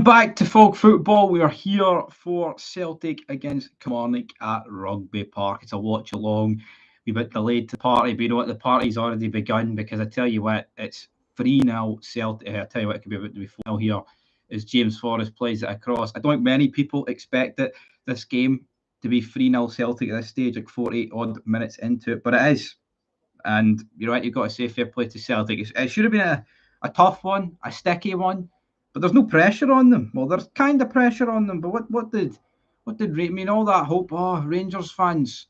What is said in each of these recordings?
Back to folk football. We are here for Celtic against Kilmarnock at Rugby Park. It's a watch along. We've been delayed to the party, but you know what? The party's already begun because I tell you what, it's 3-0 Celtic. I tell you what, it could be about to be 4-0 here as James Forrest plays it across. I don't think many people expected this game to be 3-0 Celtic at this stage, like 48 odd minutes into it, but it is. And you know what? You've got to say fair play to Celtic. It should have been a tough one, a sticky one, but there's no pressure on them. Well, there's kind of pressure on them, but what did I mean? All that hope. Oh, Rangers fans.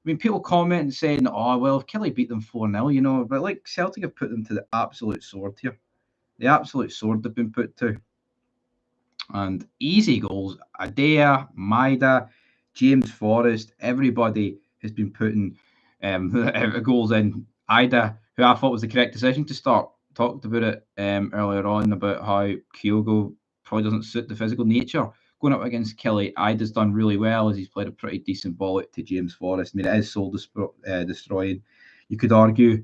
I mean, people comment saying, "Oh, well, if Kelly beat them 4-0, you know," but like Celtic have put them to the absolute sword here. The absolute sword they've been put to, and easy goals. Adair, Maida, James Forrest, everybody has been putting goals in. Ida, who I thought was the correct decision to start, talked about it earlier on about how Kyogo probably doesn't suit the physical nature. Going up against Kelly, Ida's done really well as he's played a pretty decent ball out to James Forrest. I mean, it is soul destroying. You could argue,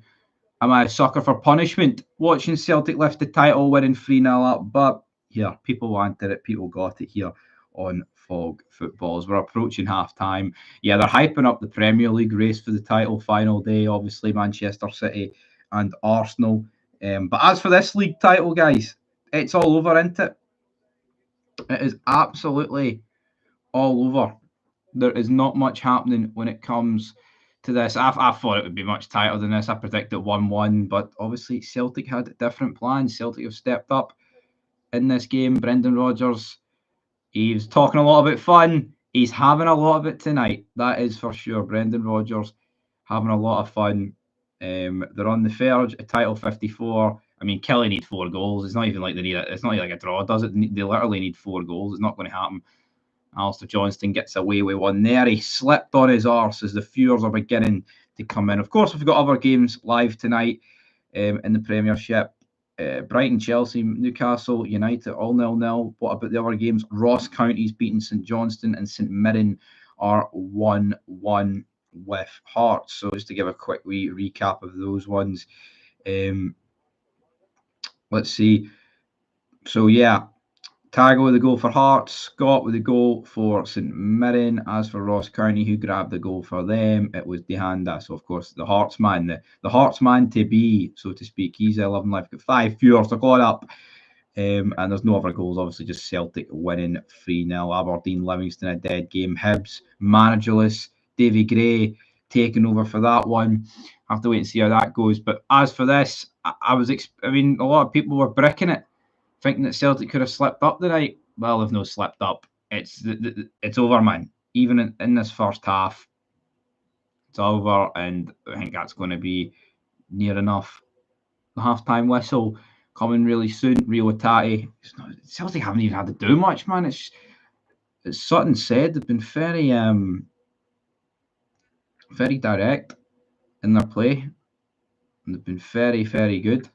am I a sucker for punishment watching Celtic lift the title, winning 3-0 up? But here, people wanted it, people got it here on Fog Footballs. We're approaching half time. Yeah, they're hyping up the Premier League race for the title final day, obviously, Manchester City and Arsenal. But as for this league title, guys, it's all over, isn't it? It is absolutely all over. There is not much happening when it comes to this. I thought it would be much tighter than this. I predicted 1-1, but obviously Celtic had different plans. Celtic have stepped up in this game. Brendan Rodgers, he's talking a lot about fun. He's having a lot of it tonight. That is for sure. Brendan Rodgers having a lot of fun. They're on the verge of title 54. I mean, Kelly need 4 goals. It's not even like they need it. It's not like a draw, does it? They literally need 4 goals. It's not going to happen. Alistair Johnston gets away with one there. He slipped on his arse as the viewers are beginning to come in. Of course, we've got other games live tonight in the Premiership. Brighton, Chelsea, Newcastle United, all 0-0. What about the other games? Ross County's beating St Johnstone and St Mirren are 1-1 with Hearts. So just to give a quick recap of those ones. Let's see. So yeah, Tago with the goal for Hearts, Scott with the goal for St Mirren. As for Ross County, who grabbed the goal for them, it was Dehanda. So, of course, the Hearts man, the Hearts man to be, so to speak. He's 11 life, got 5 viewers to call up. And there's no other goals, obviously, just Celtic winning 3-0. Aberdeen, Livingston, a dead game. Hibs, managerless. Davy Gray taking over for that one. Have to wait and see how that goes. But as for this, I mean, a lot of people were bricking it, thinking that Celtic could have slipped up tonight. Well, they've no slipped up. It's over, man. Even in this first half, it's over, and I think that's going to be near enough. The half-time whistle coming really soon. Rio Tati. Celtic haven't even had to do much, man. It's Sutton said they've been very direct in their play, and they've been very, very good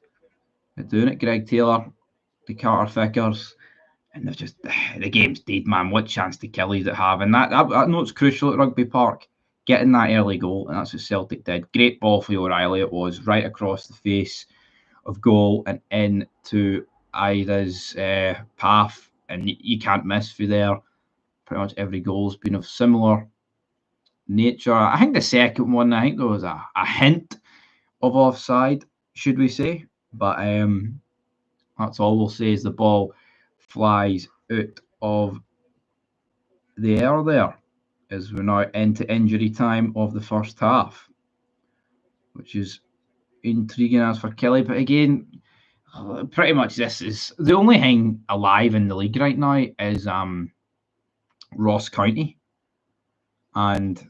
at doing it. Greg Taylor, the Carter Vickers, and they've just, the game's dead, man. What chance to kill does it have? And that I know it's crucial at Rugby Park, getting that early goal, and that's what Celtic did. Great ball for O'Reilly, it was, right across the face of goal and into Ida's path, and you can't miss through there. Pretty much every goal's been of similar nature. I think the second one, I think there was a hint of offside, should we say, but that's all we'll say is the ball flies out of the air there as we're now into injury time of the first half, which is intriguing as for Kelly. But again, pretty much this is the only thing alive in the league right now is Ross County and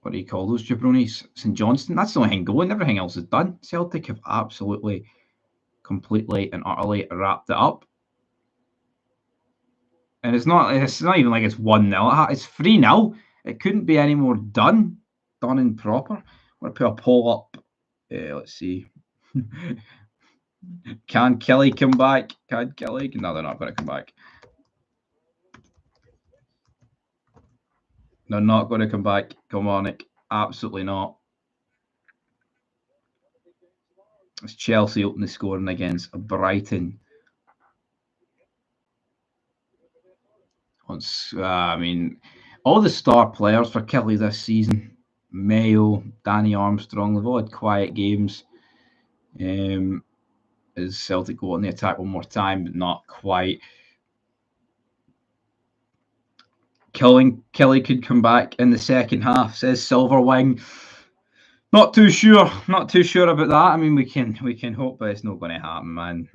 what do you call those jabronis? St Johnstone. That's the only thing going. Everything else is done. Celtic have absolutely, completely and utterly wrapped it up. And it's not even like it's 1-0. It's 3-0. It couldn't be any more done and proper. I'm going to put a poll up. Let's see. Can Kelly come back? Can Kelly? No, they're not going to come back. They're not going to come back. Kilmarnock. Absolutely not. It's Chelsea opening the scoring against Brighton. I mean, all the star players for Kelly this season, Mayo, Danny Armstrong, they've all had quiet games. As Celtic go on the attack one more time, but not quite. Kelly could come back in the second half, says Silverwing. Not too sure about that. I mean, we can hope, but it's not going to happen, man.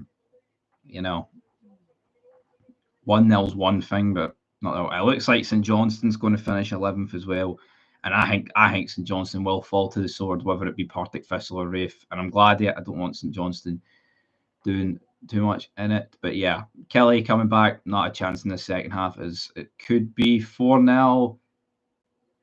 You know, 1-0's one thing, but not. It looks like St Johnstone's going to finish 11th as well, and I think St Johnstone will fall to the sword, whether it be Partick Thistle or Raith. And I'm glad I don't want St Johnstone doing too much in it. But yeah, Kelly coming back, not a chance in the second half, as it could be 4-0.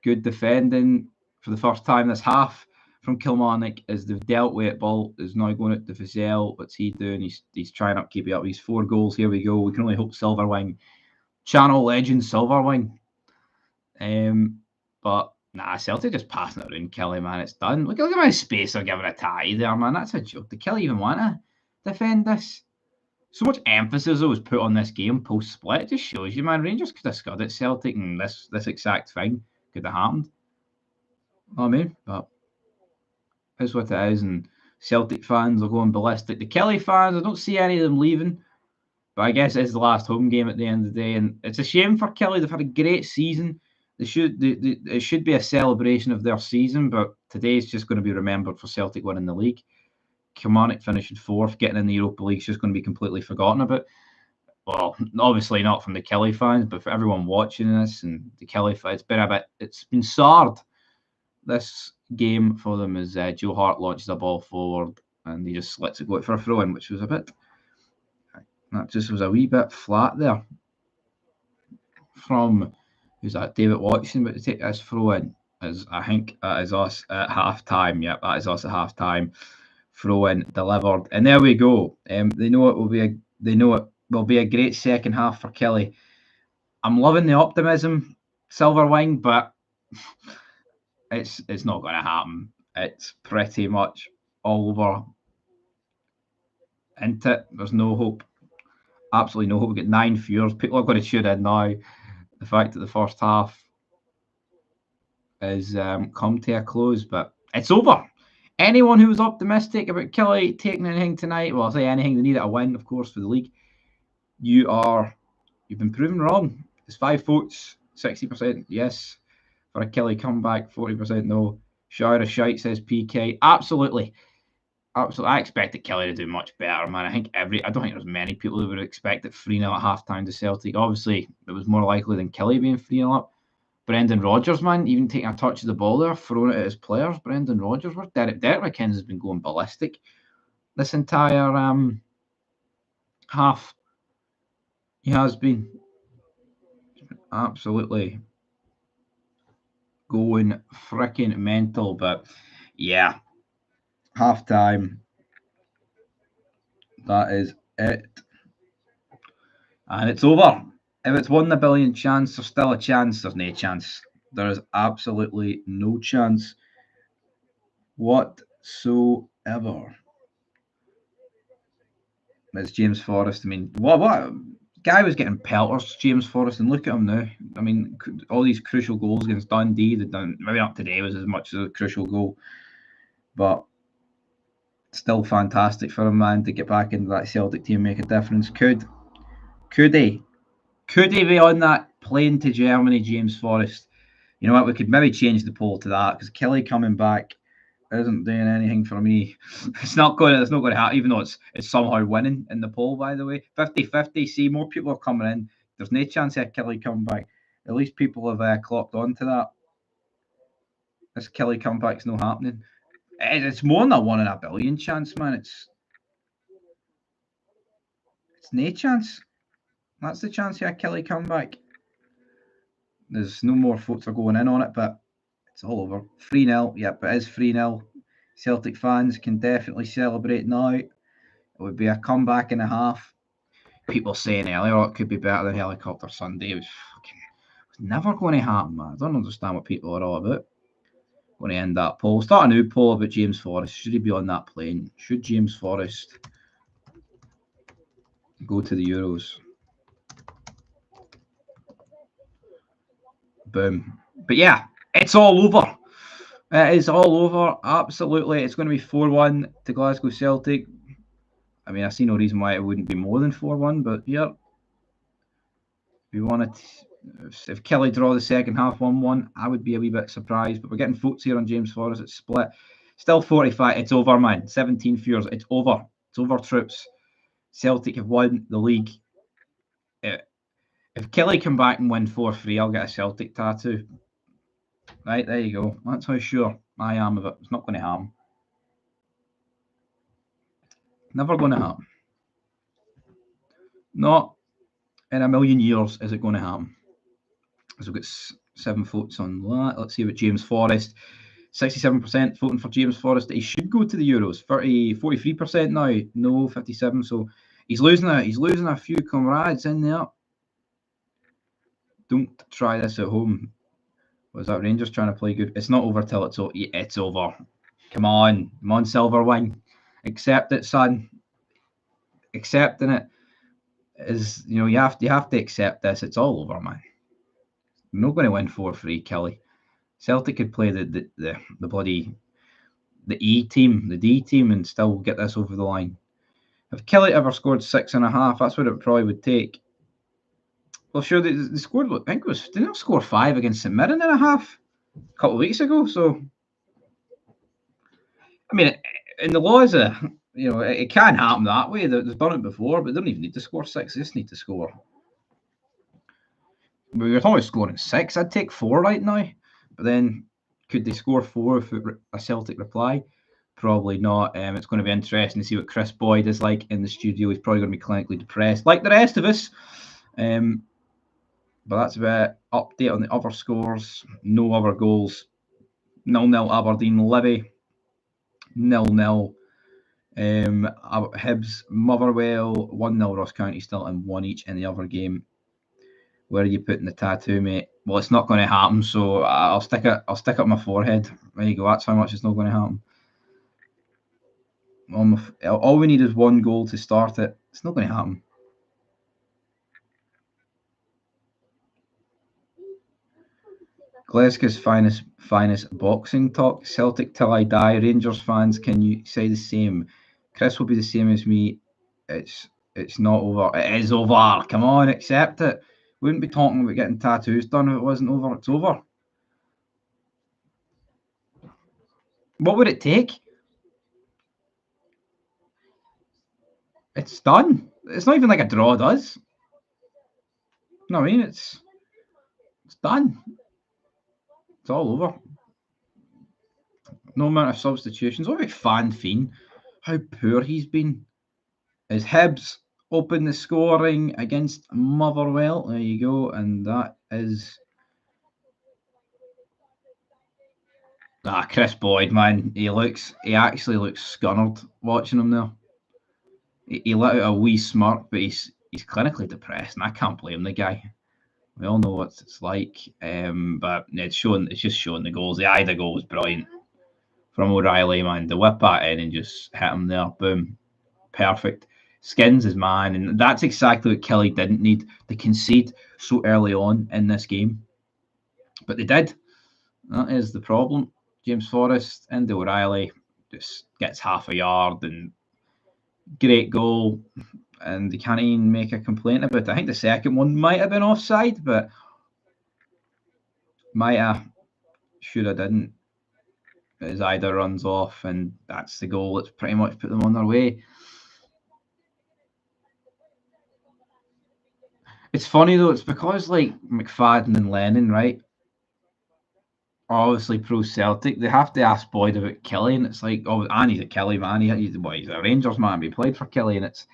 Good defending for the first time this half from Kilmarnock, as they've dealt with it. Ball is now going at the Fazell. What's he doing? He's trying to keep it up. He's 4 goals. Here we go. We can only hope Silverwing, channel legend Silverwing. But nah, Celtic just passing it around Kelly, man. It's done. Look at my space they're giving a tie there, man. That's a joke. Did Kelly even want to defend this? So much emphasis was put on this game post split. It just shows you, man. Rangers could have scudded Celtic, and this exact thing could have happened. You know what I mean? But it's what it is, and Celtic fans are going ballistic. The Kelly fans, I don't see any of them leaving, but I guess it's the last home game at the end of the day, and it's a shame for Kelly. They've had a great season. It should be a celebration of their season, but today's just going to be remembered for Celtic winning the league. Kilmarnock finishing 4th, getting in the Europa League is just going to be completely forgotten about. Well, obviously not from the Kelly fans, but for everyone watching this and the Kelly fans, it's been soured, this game for them, as Joe Hart launches a ball forward and he just lets it go for a throw in, which was that just was a wee bit flat there from, who's that, David Watson, but to take this throw in, as I think that is us at half time. Yep, that is us at half time. Throw in delivered, and there we go. They know it will be a great second half for Kelly. I'm loving the optimism, Silverwing, but it's not going to happen. It's pretty much all over. Into it. There's no hope. Absolutely no hope. We've got 9 viewers. People are going to tune in now. The fact that the first half is come to a close, but it's over. Anyone who was optimistic about Kelly taking anything tonight, well, I'll say anything, they need a win, of course, for the league. You've been proven wrong. It's 5 votes, 60% yes for a Kelly comeback, 40% no. Shire of Shite says PK. Absolutely. I expected Kelly to do much better, man. I don't think there's many people who would expect it 3-0 at half-time to Celtic. Obviously, it was more likely than Kelly being 3-0 up. Brendan Rodgers, man, even taking a touch of the ball there, throwing it at his players. Brendan Rodgers, Derek McKenzie has been going ballistic this entire half. He has been absolutely going freaking mental. But yeah, half time. That is it. And it's over. If it's 1 in a billion chance, there's still a chance. There's no chance. There is absolutely no chance whatsoever. It's James Forrest. I mean, what guy was getting pelters, James Forrest, and look at him now. I mean, all these crucial goals against Dundee. Maybe not today was as much as a crucial goal, but still fantastic for a man to get back into that Celtic team, make a difference. Could he be on that plane to Germany, James Forrest? You know what? We could maybe change the poll to that, because Kelly coming back isn't doing anything for me. It's not going to happen, even though it's somehow winning in the poll, by the way. 50-50. See, more people are coming in. There's no chance of Kelly coming back. At least people have clocked on to that. This Kelly comeback's not happening. It's more than a 1 in a billion chance, man. It's no chance. That's the chance of a Kelly comeback. There's no more votes are going in on it, but it's all over. 3-0. Yep, it is 3-0. Celtic fans can definitely celebrate now. It would be a comeback and a half. People saying earlier it could be better than Helicopter Sunday. It was never going to happen, man. I don't understand what people are all about. Going to end that poll. Start a new poll about James Forrest. Should he be on that plane? Should James Forrest go to the Euros? Boom. But yeah, it's all over. It is all over. Absolutely. It's going to be 4-1 to Glasgow Celtic. I mean, I see no reason why it wouldn't be more than 4-1, but yeah. We wanted, if Kelly draw the second half 1-1, I would be a wee bit surprised. But we're getting votes here on James Forrest. It's split. Still 45. It's over, man. 17 viewers. It's over. It's over, troops. Celtic have won the league. If Kelly come back and win 4-3, I'll get a Celtic tattoo. Right, there you go. That's how sure I am of it. It's not going to happen. Never going to happen. Not in a million years is it going to happen. So we've got 7 votes on that. Let's see about James Forrest. 67% voting for James Forrest. He should go to the Euros. 43% now. No, 57. So he's losing a few comrades in there. Don't try this at home. Was that Rangers trying to play good? It's not over till it's over. Come on, Silverwing. Accept it, son. Accepting it is, you have to accept this. It's all over, man. We're not going to win 4-3, Kelly. Celtic could play the bloody the E team, the D team, and still get this over the line. If Kelly ever scored 6.5, that's what it probably would take. Well, sure, they scored. I think didn't they score 5 against St Mirren in a half a couple of weeks ago? So, I mean, in the laws, it can happen that way. They've done it before, but they don't even need to score 6. They just need to score. We were talking about scoring 6. I'd take 4 right now, but then could they score 4 if a Celtic reply? Probably not. It's going to be interesting to see what Chris Boyd is like in the studio. He's probably going to be clinically depressed, like the rest of us. But that's about update on the other scores. No other goals. 0-0 Aberdeen Livy. 0-0 Hibs Motherwell. 1-0 Ross County still, and 1 each in the other game. Where are you putting the tattoo, mate? Well, it's not going to happen, so I'll stick it my forehead. There you go. That's how much it's not going to happen. All we need is 1 goal to start it. It's not going to happen. Glasgow's finest boxing talk. Celtic till I die. Rangers fans, can you say the same? Chris will be the same as me. It's not over. It is over. Come on, accept it. We wouldn't be talking about getting tattoos done if it wasn't over. It's over. What would it take? It's done. It's not even like a draw does. No, I mean it's done. It's all over. No amount of substitutions. What about Fan Fiend? How poor he's been. Is Hibs open the scoring against Motherwell? There you go, and that is Chris Boyd, man. He actually looks scunnered watching him there. He let out a wee smirk, but he's clinically depressed, and I can't blame the guy. We all know what it's like, but it's just showing the goals. The Ida goal was brilliant from O'Reilly, man. The whip at in and just hit him there, boom, perfect. Skins his man, and that's exactly what Kelly didn't need to concede so early on in this game, but they did. That is the problem. James Forrest and O'Reilly just gets half a yard and great goal, and they can't even make a complaint about it. I think the second one might have been offside, but might have, should have, didn't. His Ida runs off, and that's the goal that's pretty much put them on their way. It's funny though, it's because like McFadden and Lennon, right, are obviously pro-Celtic. They have to ask Boyd about Kelly, and it's like, oh, and he's a Kelly man. He's a Rangers man, but he played for Kelly, and it's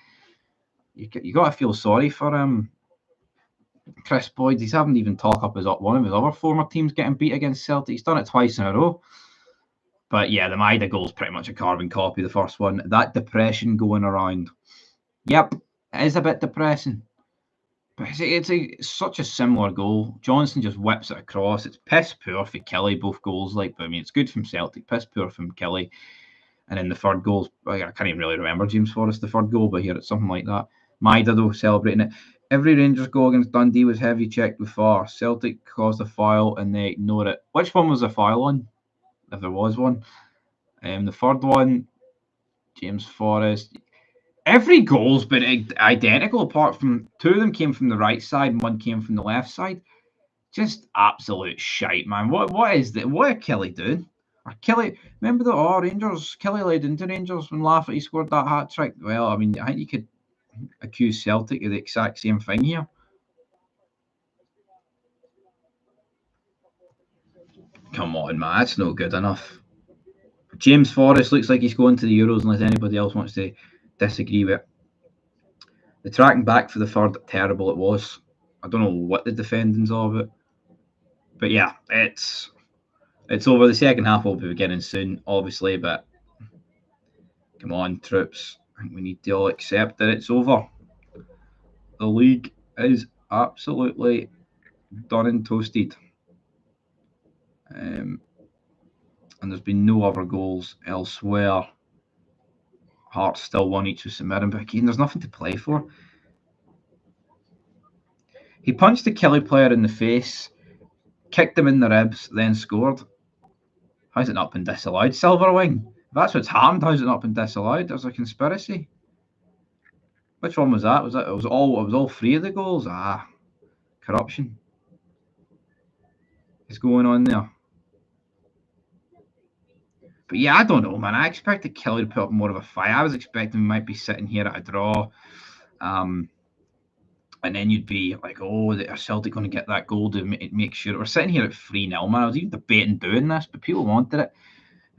you got to feel sorry for Chris Boyd. He's having to even talk up one of his other former teams getting beat against Celtic. He's done it twice in a row. But yeah, the Maida goal is pretty much a carbon copy of the first one. That depression going around. Yep, it is a bit depressing. But it's such a similar goal. Johnson just whips it across. It's piss poor for Kelly, both goals. But I mean, it's good from Celtic. Piss poor from Kelly. And then the third goal, I can't even really remember James Forrest, the third goal, but here it's something like that. Maida, though, celebrating it. Every Rangers goal against Dundee was heavy checked with VAR. Celtic caused a foul and they ignored it. Which one was the foul on? If there was one. The third one, James Forrest. Every goal's been identical, apart from two of them came from the right side and one came from the left side. Just absolute shite, man. What is that? What are Kelly doing? Or Kelly, remember the Rangers? Kelly led into Rangers when Lafferty scored that hat trick. Well, I mean, I think you could accuse Celtic of the exact same thing here. Come on, man, that's not good enough. James Forrest looks like he's going to the Euros unless anybody else wants to disagree with it. The tracking back for the third, terrible it was. I don't know what the defending's of it. But yeah, it's over. The second half will be beginning soon, obviously, but come on, troops. I think we need to all accept that it's over. The league is absolutely done and toasted. And there's been no other goals elsewhere. Hearts still won each with St Mirren, but again, there's nothing to play for. He punched the Kelly player in the face, kicked him in the ribs, then scored. How's it not been disallowed? Silver wing. If that's what's happened, how's it not been disallowed? There's a conspiracy. Which one was that? It was all three of the goals? Corruption is going on there. But yeah, I don't know, man. I expected Kelly to put up more of a fight. I was expecting we might be sitting here at a draw. And then you'd be like, oh, are Celtic going to get that goal to make sure? We're sitting here at 3-0, man. I was even debating doing this, but people wanted it.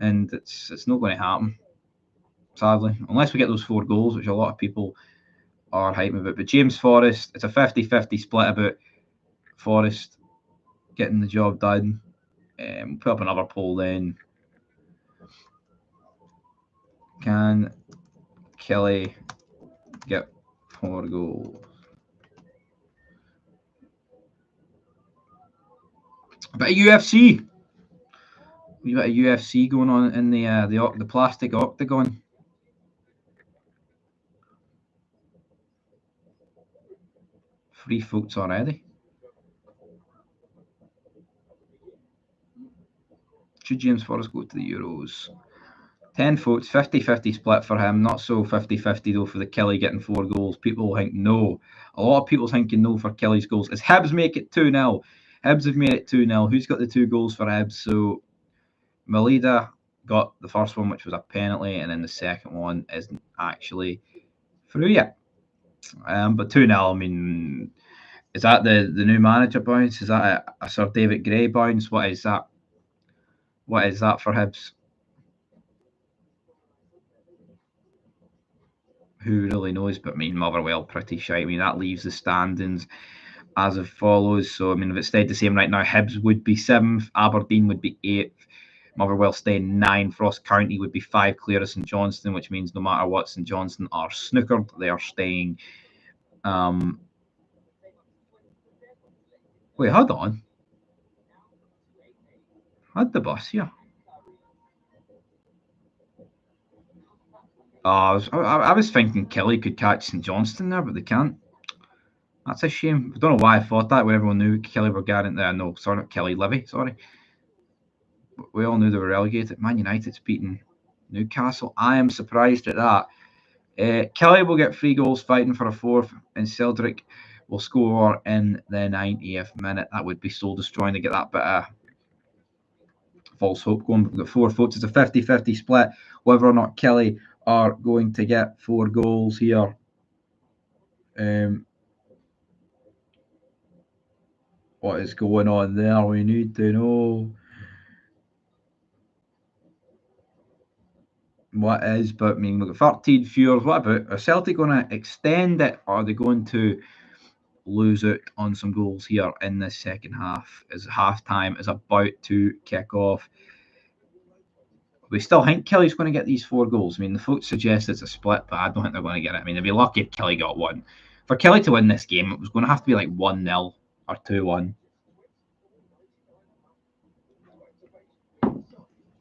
And it's not going to happen, sadly. Unless we get those 4 goals, which a lot of people are hyping about. But James Forrest, it's a 50-50 split about Forrest getting the job done. We'll put up another poll then. Can Kelly get 4 goals? A bit of UFC. We got a UFC going on in the plastic octagon. Free votes already. Should James Forrest go to the Euros? 10 votes, 50-50 split for him. Not so 50-50 though for the Kelly getting 4 goals. People think no. A lot of people thinking no for Kelly's goals. Is Hibs make it 2-0? Hibs have made it 2-0. Who's got the 2 goals for Hibs? So Melida got the first one, which was a penalty, and then the second one isn't actually through yet. But 2-0, I mean, is that the new manager bounce? Is that a Sir David Gray bounce? What is that? What is that for Hibs? Who really knows? But I mean, Motherwell pretty shite. I mean, that leaves the standings as it follows. So I mean, if it stayed the same right now, Hibs would be 7th, Aberdeen would be 8th, Motherwell staying 9th, Ross County would be 5 clear of St Johnstone, which means no matter what, St Johnstone are snookered. They are staying. Wait, hold on. Had the bus here. I was thinking Kelly could catch St Johnstone there, but they can't. That's a shame. I don't know why I thought that when everyone knew Kelly were guaranteed there. No, sorry, not Kelly, Livy, sorry. We all knew they were relegated. Man United's beating Newcastle. I am surprised at that. Kelly will get 3 goals fighting for a 4th, and Celtic will score in the 90th minute. That would be soul destroying to get that bit of false hope going. We've got 4 votes. It's a 50-50 split. Whether or not Kelly are going to get 4 goals here. What is going on there? We need to know what is. But I mean, we've got 13 viewers. What about, are Celtic going to extend it, or are they going to lose out on some goals here in this second half as half time is about to kick off? We still think Kelly's going to get these 4 goals. I mean, the folks suggest it's a split, but I don't think they're going to get it. I mean, they'd be lucky if Kelly got 1. For Kelly to win this game, it was going to have to be like 1-0 or 2-1.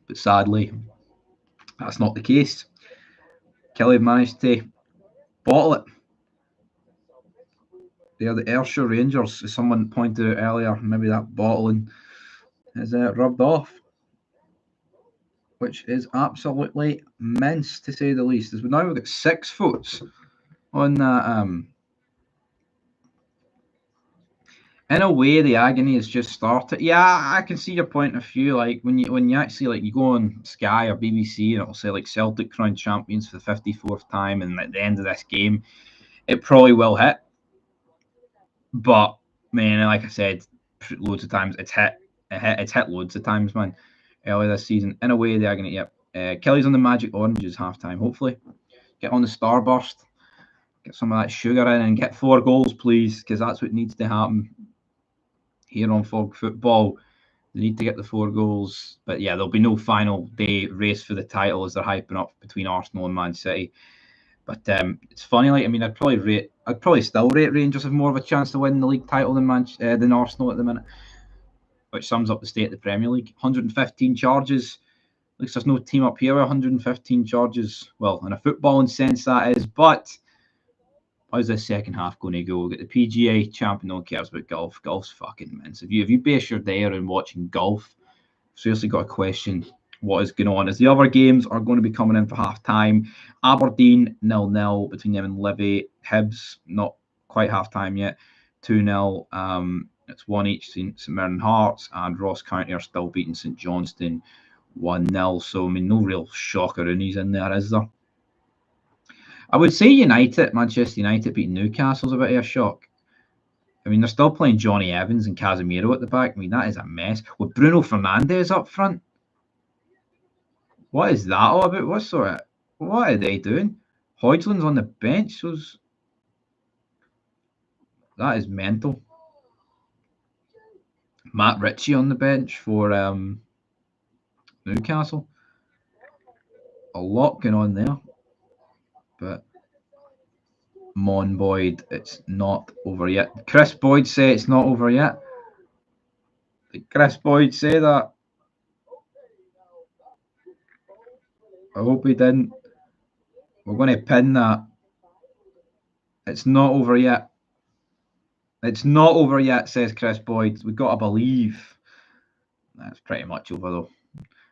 But sadly, that's not the case. Kelly managed to bottle it. They are the Ayrshire Rangers, as someone pointed out earlier. Maybe that bottling is rubbed off, which is absolutely immense to say the least. As we now got 6 votes on that. In a way, the agony has just started. Yeah, I can see your point of view. Like when you actually like you go on Sky or BBC and it'll say like Celtic crowned champions for the 54th time, and at the end of this game, it probably will hit. But man, like I said, loads of times it's hit loads of times, man. Early this season, in a way, the agony. Yep. Kelly's on the Magic Oranges halftime. Hopefully, get on the Starburst, get some of that sugar in, and get 4 goals, please, because that's what needs to happen here on Fog Football. They need to get the 4 goals. But yeah, there'll be no final day race for the title as they're hyping up between Arsenal and Man City. But it's funny, like I mean, I'd probably still rate Rangers have more of a chance to win the league title than Arsenal at the minute, which sums up the state of the Premier League. 115 charges. At least there's no team up here with 115 charges. Well, in a footballing sense, that is. But how's this second half going to go? We've got the PGA champion. No one cares about golf. Golf's fucking immense. If you base your day around watching golf, seriously got a question what is going on. As the other games are going to be coming in for half time. Aberdeen 0-0 between them and Livy. Hibs not quite half time yet. 2-0. It's 1 each. St Mirren Hearts and Ross County are still beating St Johnstone 1-0. So I mean, no real shocker-oonies in there, is there? I would say Manchester United beating Newcastle's a bit of a shock. I mean, they're still playing Johnny Evans and Casemiro at the back. I mean, that is a mess. With Bruno Fernandes up front. What is that all about? What are they doing? Højlund's on the bench. That is mental. Matt Ritchie on the bench for Newcastle. A lot going on there. But Mon Boyd, it's not over yet. Chris Boyd say it's not over yet. Did Chris Boyd say that? I hope he didn't. We're going to pin that. It's not over yet. It's not over yet, says Chris Boyd. We've got to believe. That's pretty much over, though.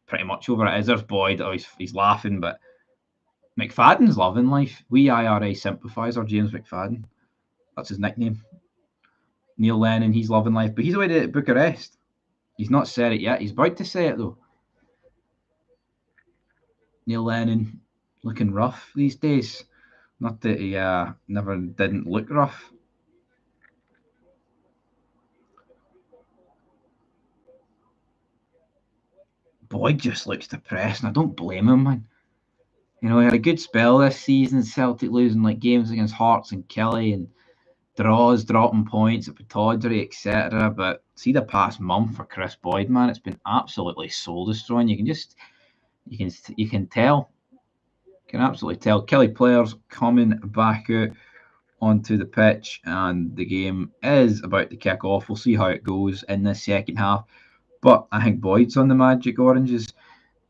Pretty much over it is. There's Boyd. Oh, he's laughing, but McFadden's loving life. We IRA sympathiser, James McFadden. That's his nickname. Neil Lennon, he's loving life, but he's away to Bucharest. He's not said it yet. He's about to say it, though. Neil Lennon looking rough these days. Not that he never didn't look rough. Boyd just looks depressed, and I don't blame him, man. You know, he had a good spell this season, Celtic losing like games against Hearts and Kelly and draws, dropping points at Pataudry, etc. But see the past month for Chris Boyd, man, it's been absolutely soul destroying. You can tell. You can absolutely tell. Kelly players coming back out onto the pitch, and the game is about to kick off. We'll see how it goes in the second half. But I think Boyd's on the Magic Oranges.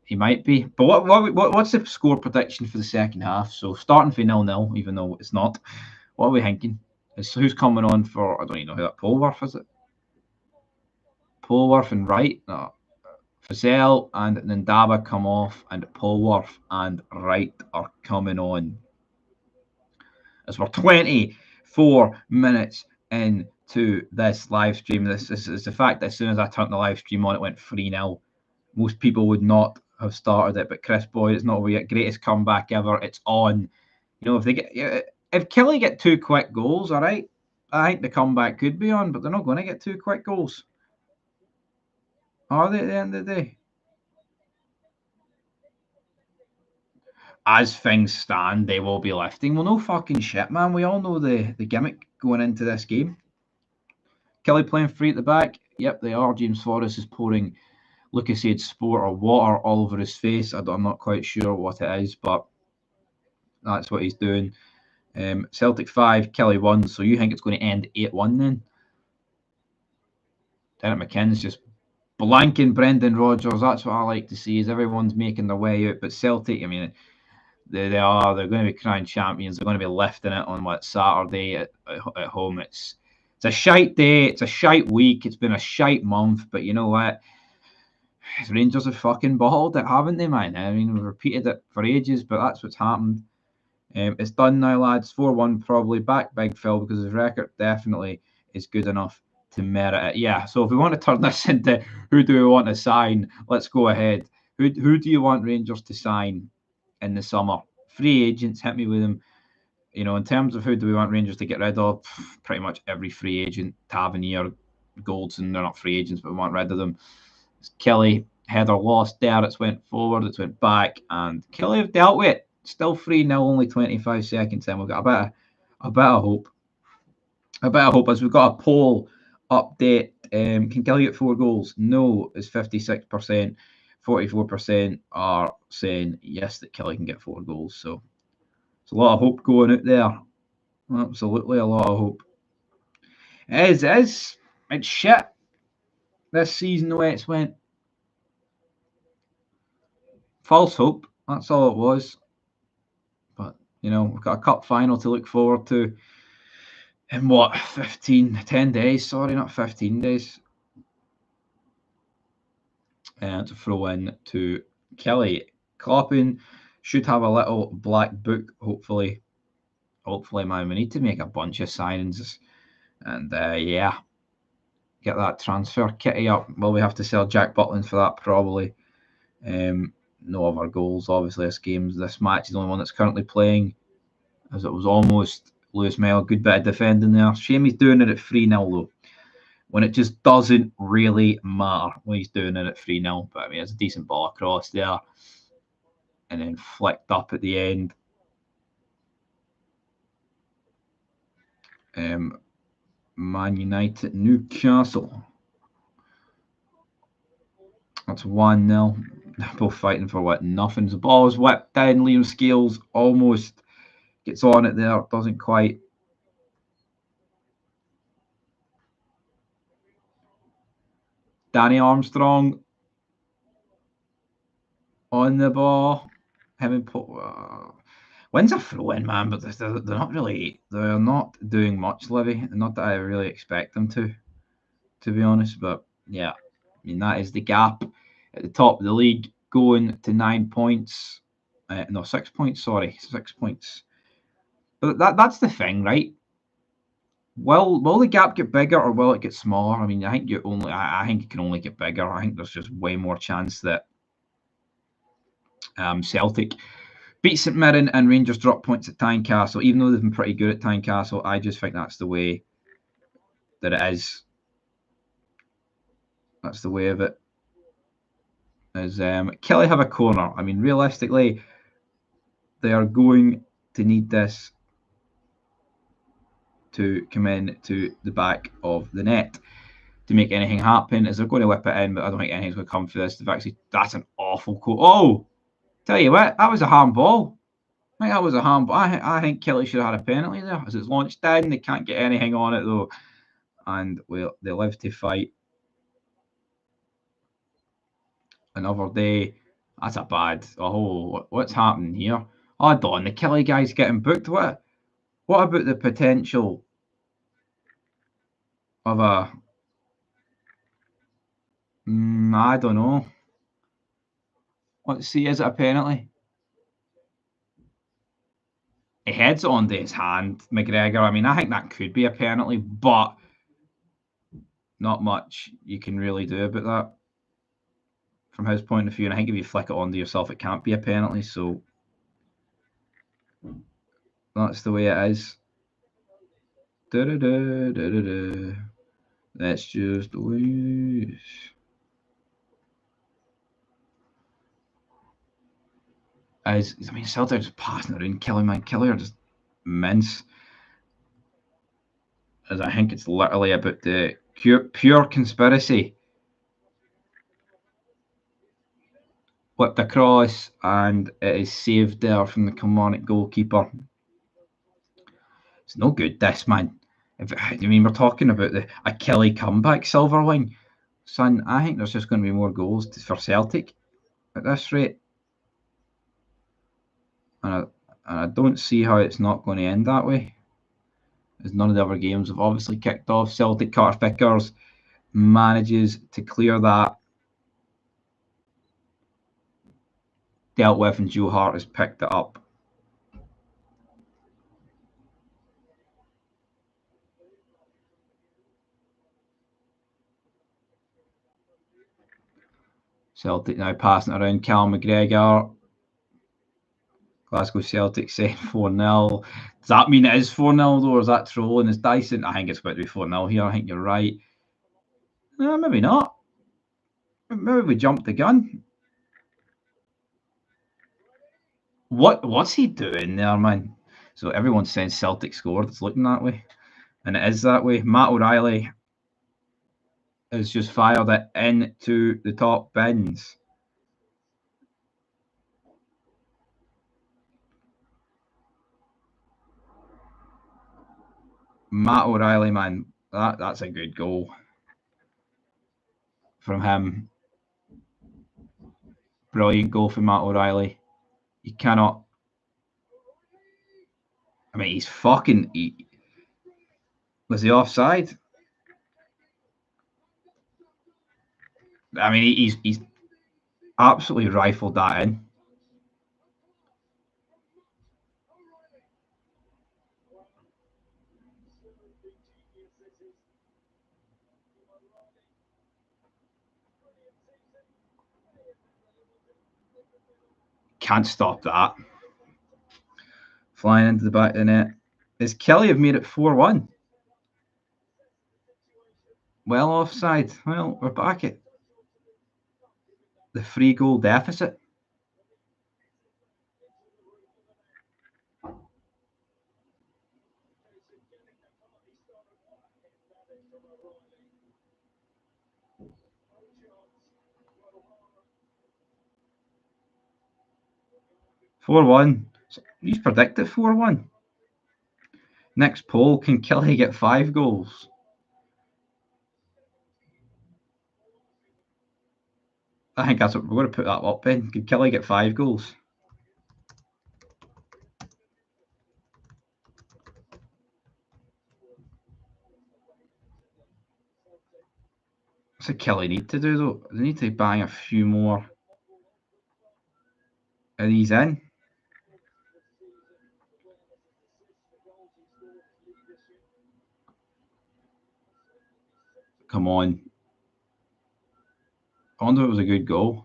He might be. But what's the score prediction for the second half? So starting for 0-0, even though it's not. What are we thinking? Who's coming on for? I don't even know who that Polworth is. It Polworth and Wright. No. Fazell and Ndaba come off, and Polworth and Wright are coming on. As we're 24 minutes into this live stream. This is the fact that as soon as I turned the live stream on, it went 3-0. Most people would not have started it, but Chris Boyd, it's not over yet. Greatest comeback ever. It's on. You know, if Kelly get 2 quick goals, all right, I think the comeback could be on, but they're not going to get 2 quick goals. Are they at the end of the day? As things stand, they will be lifting. Well, no fucking shit, man. We all know the gimmick going into this game. Kelly playing free at the back. Yep, they are. James Forrest is pouring Lucasade Sport or water all over his face. I'm not quite sure what it is, but that's what he's doing. Celtic 5, Kelly 1. So you think it's going to end 8-1 then? Derek McKinn's just blanking Brendan Rodgers. That's what I like to see, is everyone's making their way out. But Celtic, I mean, They are. They're going to be crying champions. They're going to be lifting it on Saturday at home. It's a shite day. It's a shite week. It's been a shite month. But you know what? Rangers have fucking balled it, haven't they, man? I mean, we've repeated it for ages, but that's what's happened. It's done now, lads. 4-1 probably. Back big Phil because his record definitely is good enough to merit it. Yeah, so if we want to turn this into who do we want to sign, let's go ahead. Who do you want Rangers to sign in the summer? Free agents, hit me with them. You know, in terms of who do we want Rangers to get rid of, pretty much every free agent, Tavernier, Goldson, they're not free agents, but we want rid of them. Kelly, header lost there, it's went forward, it's went back, and Kelly have dealt with it. Still 3-0, only 25 seconds in. We've got a bit of hope. A bit of hope as we've got a poll update. Can Kelly get 4 goals? No, is 56%. 44% are saying yes, that Kelly can get 4 goals. So it's a lot of hope going out there. Absolutely a lot of hope. It is. It's shit this season, the way it's went. False hope. That's all it was. But, you know, we've got a cup final to look forward to in what, 10 days? Sorry, not 15 days. To throw in to Kelly. Kloppin should have a little black book, hopefully. Hopefully, man. We need to make a bunch of signings. And, yeah, get that transfer kitty up. Well, we have to sell Jack Butland for that, probably. No other goals, obviously. This match is the only one that's currently playing, as it was almost Lewis Mel. Good bit of defending there. Shame he's doing it at 3-0, though, when it just doesn't really matter when he's doing it at 3-0. But I mean, it's a decent ball across there, and then flicked up at the end. Man United, Newcastle. That's 1-0. They're both fighting for what? Nothing. The ball's whipped down. Liam Scales almost gets on it there. Doesn't quite. Danny Armstrong on the ball. Him and wins a throw in, man, but they're not really. They're not doing much, Livy. Not that I really expect them to be honest. But yeah, I mean, that is the gap at the top of the league, going to 9 points. No, 6 points. Sorry, 6 points. But that's the thing, right? Will the gap get bigger or will it get smaller? I mean, I think it can only get bigger. I think there's just way more chance that Celtic beat St Mirren and Rangers drop points at Tynecastle. Even though they've been pretty good at Tynecastle, I just think that's the way that it is. That's the way of it. As Kelly have a corner. I mean, realistically, they are going to need this to come in to the back of the net to make anything happen. As they're going to whip it in, but I don't think anything's going to come for this. That's an awful call. Oh, tell you what, that was a handball. I think that was a handball. I think Kelly should have had a penalty there. As it's launched down, they can't get anything on it though, and they live to fight another day. That's a bad. Oh, what's happening here? Oh, Don, the Kelly guy's getting booked. What about the potential of a? I don't know. Let's see. Is it a penalty? He heads it onto his hand, McGregor. I mean, I think that could be a penalty, but not much you can really do about that from his point of view. And I think if you flick it onto yourself, it can't be a penalty. So that's the way it is. Let's just lose. I mean, Celtic just passing around Kelly are just mince. As I think it's literally about the pure conspiracy. Whipped across, and it is saved there from the Kilmarnock goalkeeper. It's no good, this, man. I mean, we're talking about a Kelly comeback silver line. Son, I think there's just going to be more goals for Celtic at this rate. And I don't see how it's not going to end that way, as none of the other games have obviously kicked off. Celtic Carter Vickers manages to clear that. Dealt with, and Joe Hart has picked it up. Celtic now passing it around. Callum McGregor. Glasgow Celtic saying 4-0. Does that mean it is 4-0 though, or is that trolling? Is Dyson? I think it's about to be 4-0 here. I think you're right. No, maybe not. Maybe we jumped the gun. What's he doing there, man? So everyone's saying Celtic scored. It's looking that way. And it is that way. Matt O'Reilly has just fired it into the top bins. Matt O'Reilly, man, that's a good goal from him. Brilliant goal from Matt O'Reilly. You cannot. I mean, he's fucking. Was he offside? I mean, he's absolutely rifled that in. Can't stop that. Flying into the back of the net. Is Kelly have made it 4-1? Well offside. Well, we're back at the 3-goal deficit. Four one. He's predicted 4-1. Next poll: can Kelly get 5 goals? I think that's what we're going to put that up in. Can Kelly get 5 goals? What's the Kelly need to do though? They need to bang a few more of these in. Come on. I wonder if it was a good goal.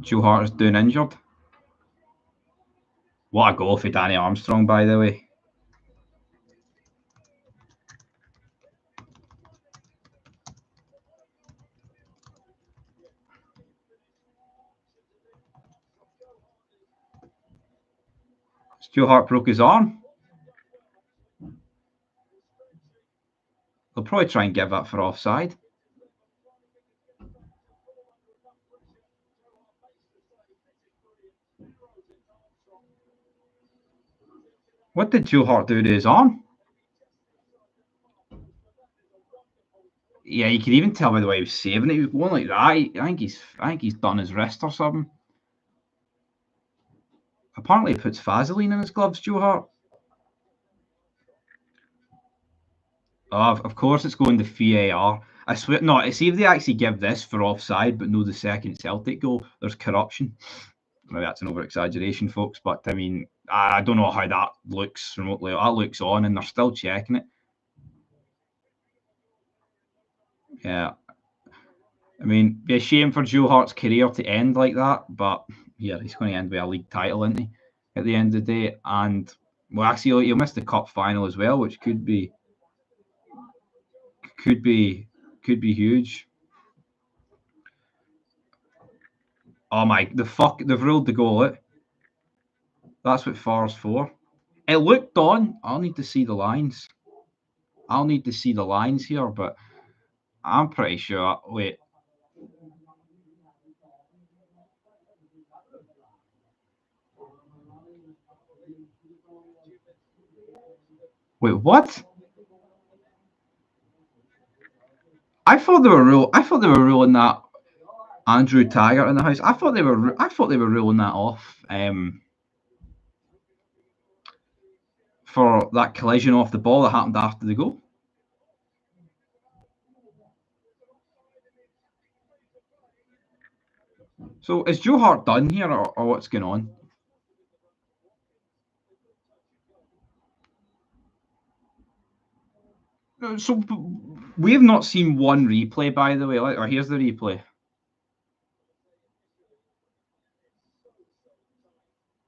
Joe Hart is doing injured. What a goal for Danny Armstrong, by the way. Joe Hart broke his arm. They'll probably try and give that for offside. What did Joe Hart do to his arm? Yeah, you could even tell by the way he was saving it. He was going like that. I think he's done his wrist or something. Apparently, he puts Vaseline in his gloves, Joe Hart. Oh, of course, it's going to VAR. I swear, no. See if they actually give this for offside, but no the second Celtic goal. There's corruption. Maybe that's an over exaggeration, folks, but I mean, I don't know how that looks remotely. That looks on, and they're still checking it. Yeah. I mean, be a shame for Joe Hart's career to end like that, but yeah, he's going to end with a league title, isn't he? At the end of the day, and well, actually, he'll miss the cup final as well, which could be huge. Oh my, they've ruled the goal out. That's what FAR's for. It looked on. I'll need to see the lines. I'll need to see the lines here, but I'm pretty sure. Wait. Wait, what? I thought they were ruling that. Andrew Taggart in the house. I thought they were ruling that off for that collision off the ball that happened after the goal. So is Joe Hart done here, or what's going on? So we have not seen one replay, by the way. Or here's the replay.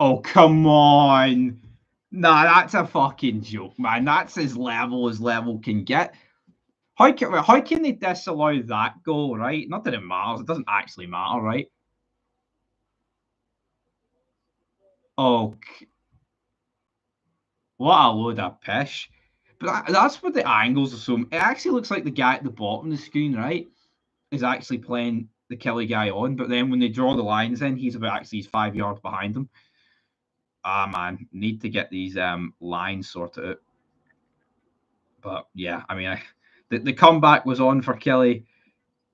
Oh, come on. Nah, that's a fucking joke, man. That's as level can get. How can they disallow that goal, right? Not that it matters. It doesn't actually matter, right? Oh, what a load of pish. But that's what the angles are so. It actually looks like the guy at the bottom of the screen, right, is actually playing the Kelly guy on. But then when they draw the lines in, he's 5 yards behind them. Ah, man, need to get these lines sorted out. But yeah, I mean, the comeback was on for Kelly,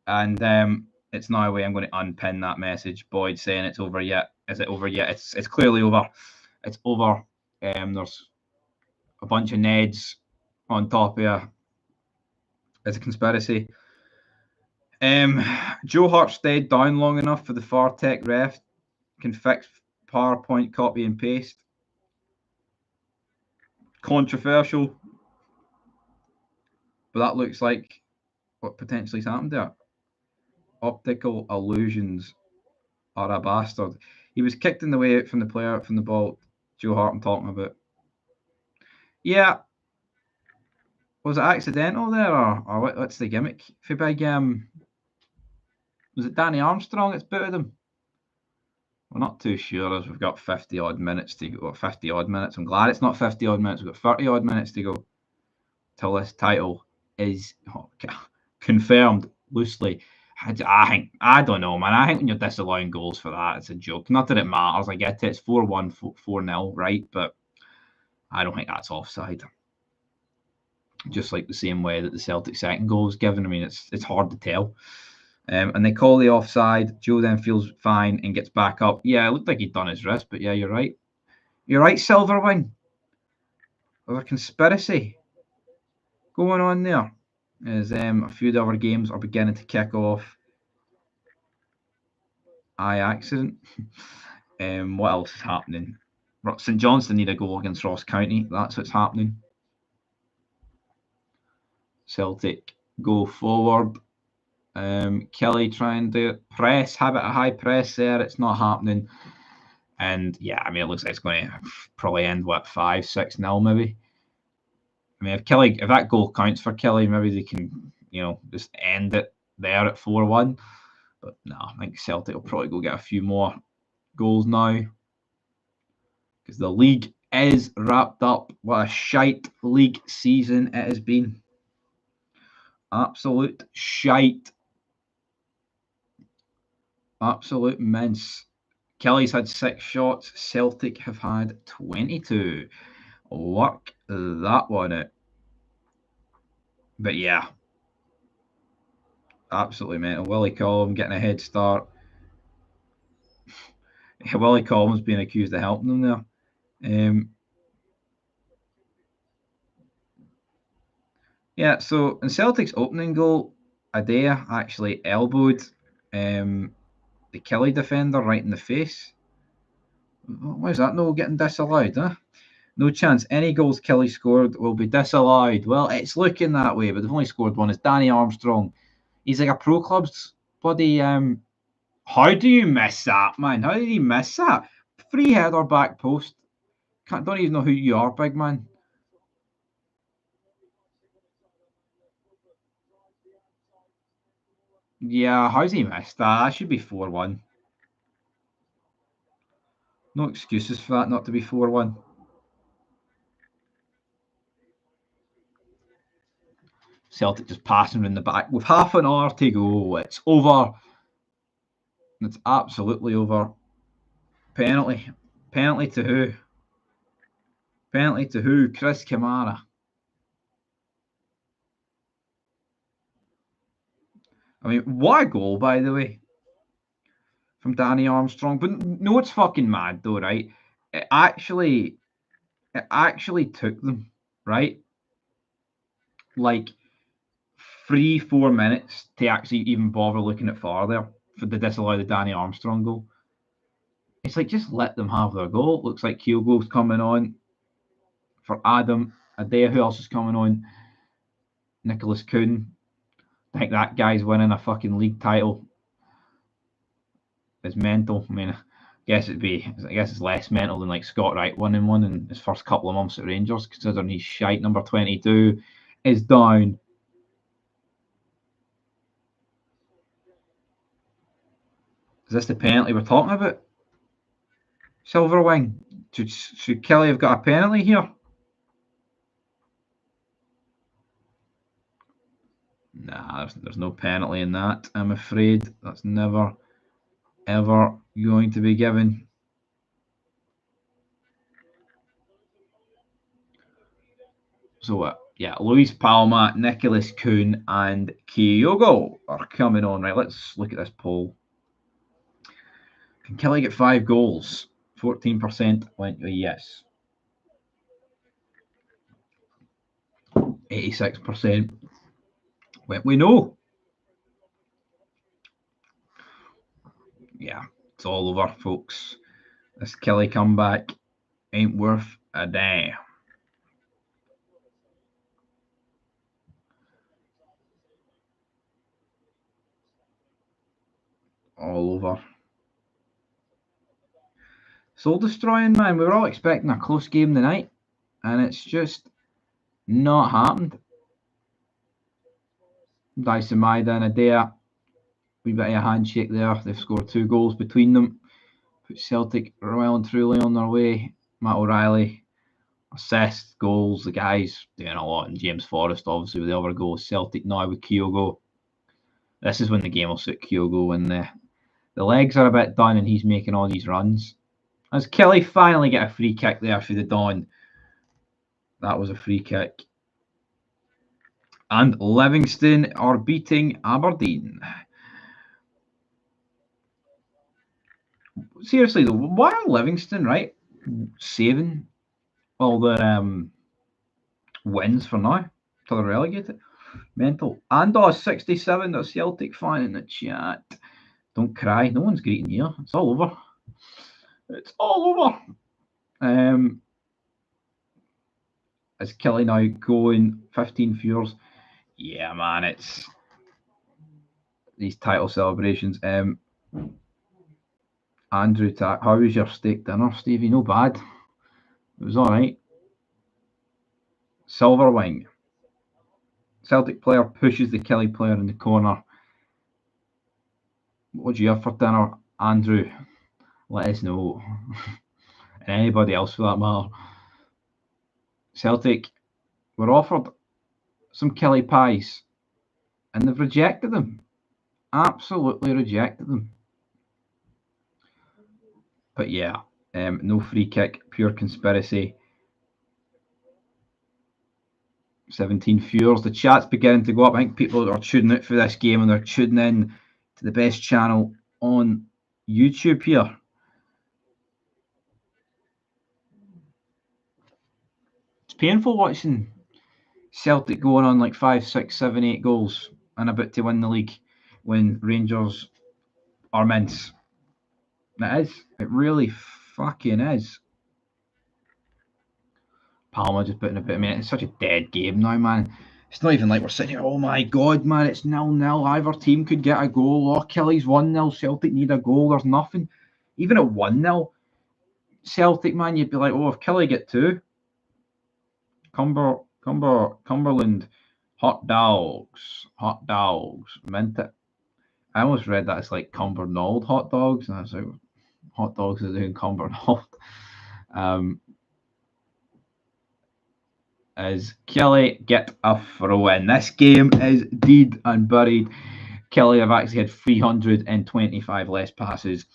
and it's now away. I'm going to unpin that message. Boyd saying it's over yet. Is it over yet? It's clearly over. It's over. There's a bunch of Neds on top here. It's a conspiracy. Joe Hart stayed down long enough for the Fartech ref can fix PowerPoint copy and paste. Controversial, but that looks like what potentially has happened there. Optical illusions are a bastard. He was kicked in the way out from the player from the ball. Joe Hart I'm talking about. Yeah. Was it accidental there, or what's the gimmick? For big was it Danny Armstrong that's booted him? We're not too sure as we've got 50 odd minutes to go. 50 odd minutes. I'm glad it's not 50 odd minutes. We've got 30 odd minutes to go till this title is confirmed loosely. I don't know, man. I think when you're disallowing goals for that, it's a joke. Not that it matters. I get it. It's 4-1, 4-0, right? But I don't think that's offside. Just like the same way that the Celtic second goal was given. I mean, it's hard to tell. And they call the offside. Joe then feels fine and gets back up. Yeah, it looked like he'd done his wrist, but yeah, you're right. You're right, Silverwing. There's a conspiracy going on there. As a few of the other games are beginning to kick off. Accident. What else is happening? St Johnstone need a goal against Ross County. That's what's happening. Celtic go forward. Kelly trying to press, have it a high press there. It's not happening. And yeah, I mean, it looks like it's going to probably end, 5-6-0 maybe. I mean, if that goal counts for Kelly, maybe they can, just end it there at 4-1. But no, I think Celtic will probably go get a few more goals now. Because the league is wrapped up. What a shite league season it has been. Absolute shite. Absolute mince. Kelly's had 6 shots. Celtic have had 22. Work that one out. But yeah. Absolutely mental. Willie Collum getting a head start. Willie Collum's being accused of helping them there. Yeah, so in Celtic's opening goal, Adair actually elbowed the Kelly defender right in the face. Why is that no getting disallowed, huh? No chance. Any goals Kelly scored will be disallowed. Well, it's looking that way, but they've only scored one. It's Danny Armstrong. He's like a pro club's bloody. How do you miss that, man? How did he miss that? Free header back post. Don't even know who you are, big man. Yeah, how's he missed that? That should be 4-1. No excuses for that not to be 4-1. Celtic just passing in the back with half an hour to go. It's over. It's absolutely over. Penalty. Penalty to who? Penalty to who? Chris Kamara. I mean, what a goal, by the way. from Danny Armstrong. But no, it's fucking mad though, right? It actually took them, right? Like 3-4 minutes to actually even bother looking at VAR there for the disallow the Danny Armstrong goal. It's like, just let them have their goal. Looks like Kyogo's coming on for Adam Adair. Who else is coming on? Nicholas Kuhn. I think that guy's winning a fucking league title. It's mental. I mean, I guess it's less mental than like Scott Wright winning one in his first couple of months at Rangers, considering he's shite. Number 22 is down. Is this the penalty we're talking about? Silverwing. Should Kelly have got a penalty here? Nah, there's no penalty in that, I'm afraid. That's never, ever going to be given. So, yeah, Luis Palma, Nicholas Kuhn, and Kyogo are coming on. Right, let's look at this poll. Can Kelly get 5 goals? 14% went yes. 86% went we no. Yeah, it's all over, folks. This Kelly comeback ain't worth a damn. All over. Soul destroying, man. We were all expecting a close game tonight, and it's just not happened. Dyson Maeda and Adair, wee bit of a handshake there. They've scored 2 goals between them. Put Celtic well and truly on their way. Matt O'Reilly, assists, goals. The guy's doing a lot. And James Forrest, obviously, with the other goals. Celtic now with Kyogo. This is when the game will suit Kyogo, when the legs are a bit done and he's making all these runs. As Kelly finally get a free kick there for the Dawn. That was a free kick. And Livingston are beating Aberdeen. Seriously though, why are Livingston, right, saving all their wins for now till they're relegated? Mental. And 67, the Celtic fan in the chat. Don't cry, no one's greeting here. It's all over. It's all over. Is Kelly now going 15 viewers? Yeah, man, it's these title celebrations. Andrew, how was your steak dinner, Stevie? No bad. It was all right. Silverwing. Celtic player pushes the Kelly player in the corner. What would you have for dinner, Andrew? Let us know. And anybody else for that matter. Celtic were offered some Kelly pies and they've rejected them. Absolutely rejected them. But yeah, no free kick, pure conspiracy. 17 viewers. The chat's beginning to go up. I think people are tuning out for this game and they're tuning in to the best channel on YouTube here. It's painful watching Celtic going on like 5, 6, 7, 8 goals and about to win the league when Rangers are mince. It is. It really fucking is. Palma just putting a bit of it. It's such a dead game now, man. It's not even like we're sitting here, oh my god, man, it's 0-0. Either team could get a goal. Oh, Kelly's 1-0. Celtic need a goal. There's nothing. Even at 1-0, Celtic, man, you'd be like, oh, if Kelly get 2. Cumberland, hot dogs, mint it. I almost read that it's like Cumbernauld hot dogs, and I was like, hot dogs are doing Cumbernauld. As Kelly get a throw in. This game is dead and buried. Kelly have actually had 325 less passes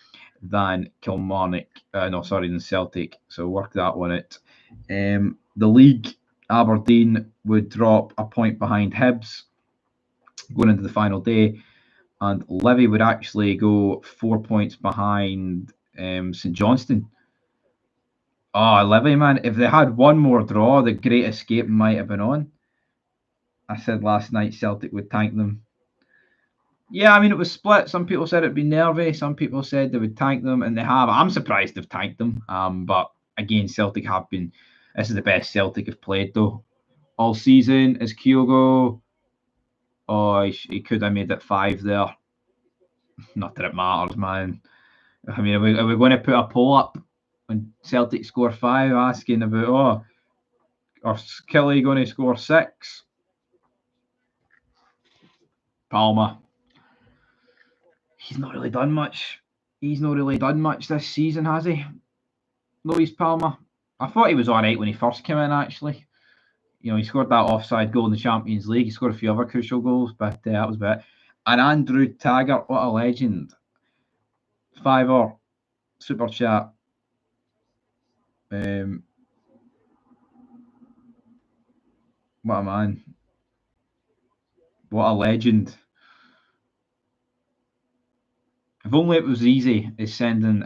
than Kilmarnock. Than Celtic. So work that one out. The league, Aberdeen would drop a point behind Hibs going into the final day. and Livy would actually go 4 points behind St Johnstone. Oh, Livy, man, if they had one more draw, the Great Escape might have been on. I said last night Celtic would tank them. Yeah, I mean, it was split. Some people said it'd be nervy. Some people said they would tank them, and they have. I'm surprised they've tanked them. But again, Celtic have been. This is the best Celtic have played, though, all season. Is Kyogo? Oh, he could have made it 5 there. Not that it matters, man. I mean, are we going to put a poll up when Celtic score 5, asking about, or Kelly going to score 6? Palmer. He's not really done much. He's not really done much this season, has he? Louis Palmer. I thought he was all right when he first came in, actually. You know, he scored that offside goal in the Champions League. He scored a few other crucial goals, but that was about it. And Andrew Taggart, what a legend. £5 super chat. What a man. What a legend. If only it was easy as sending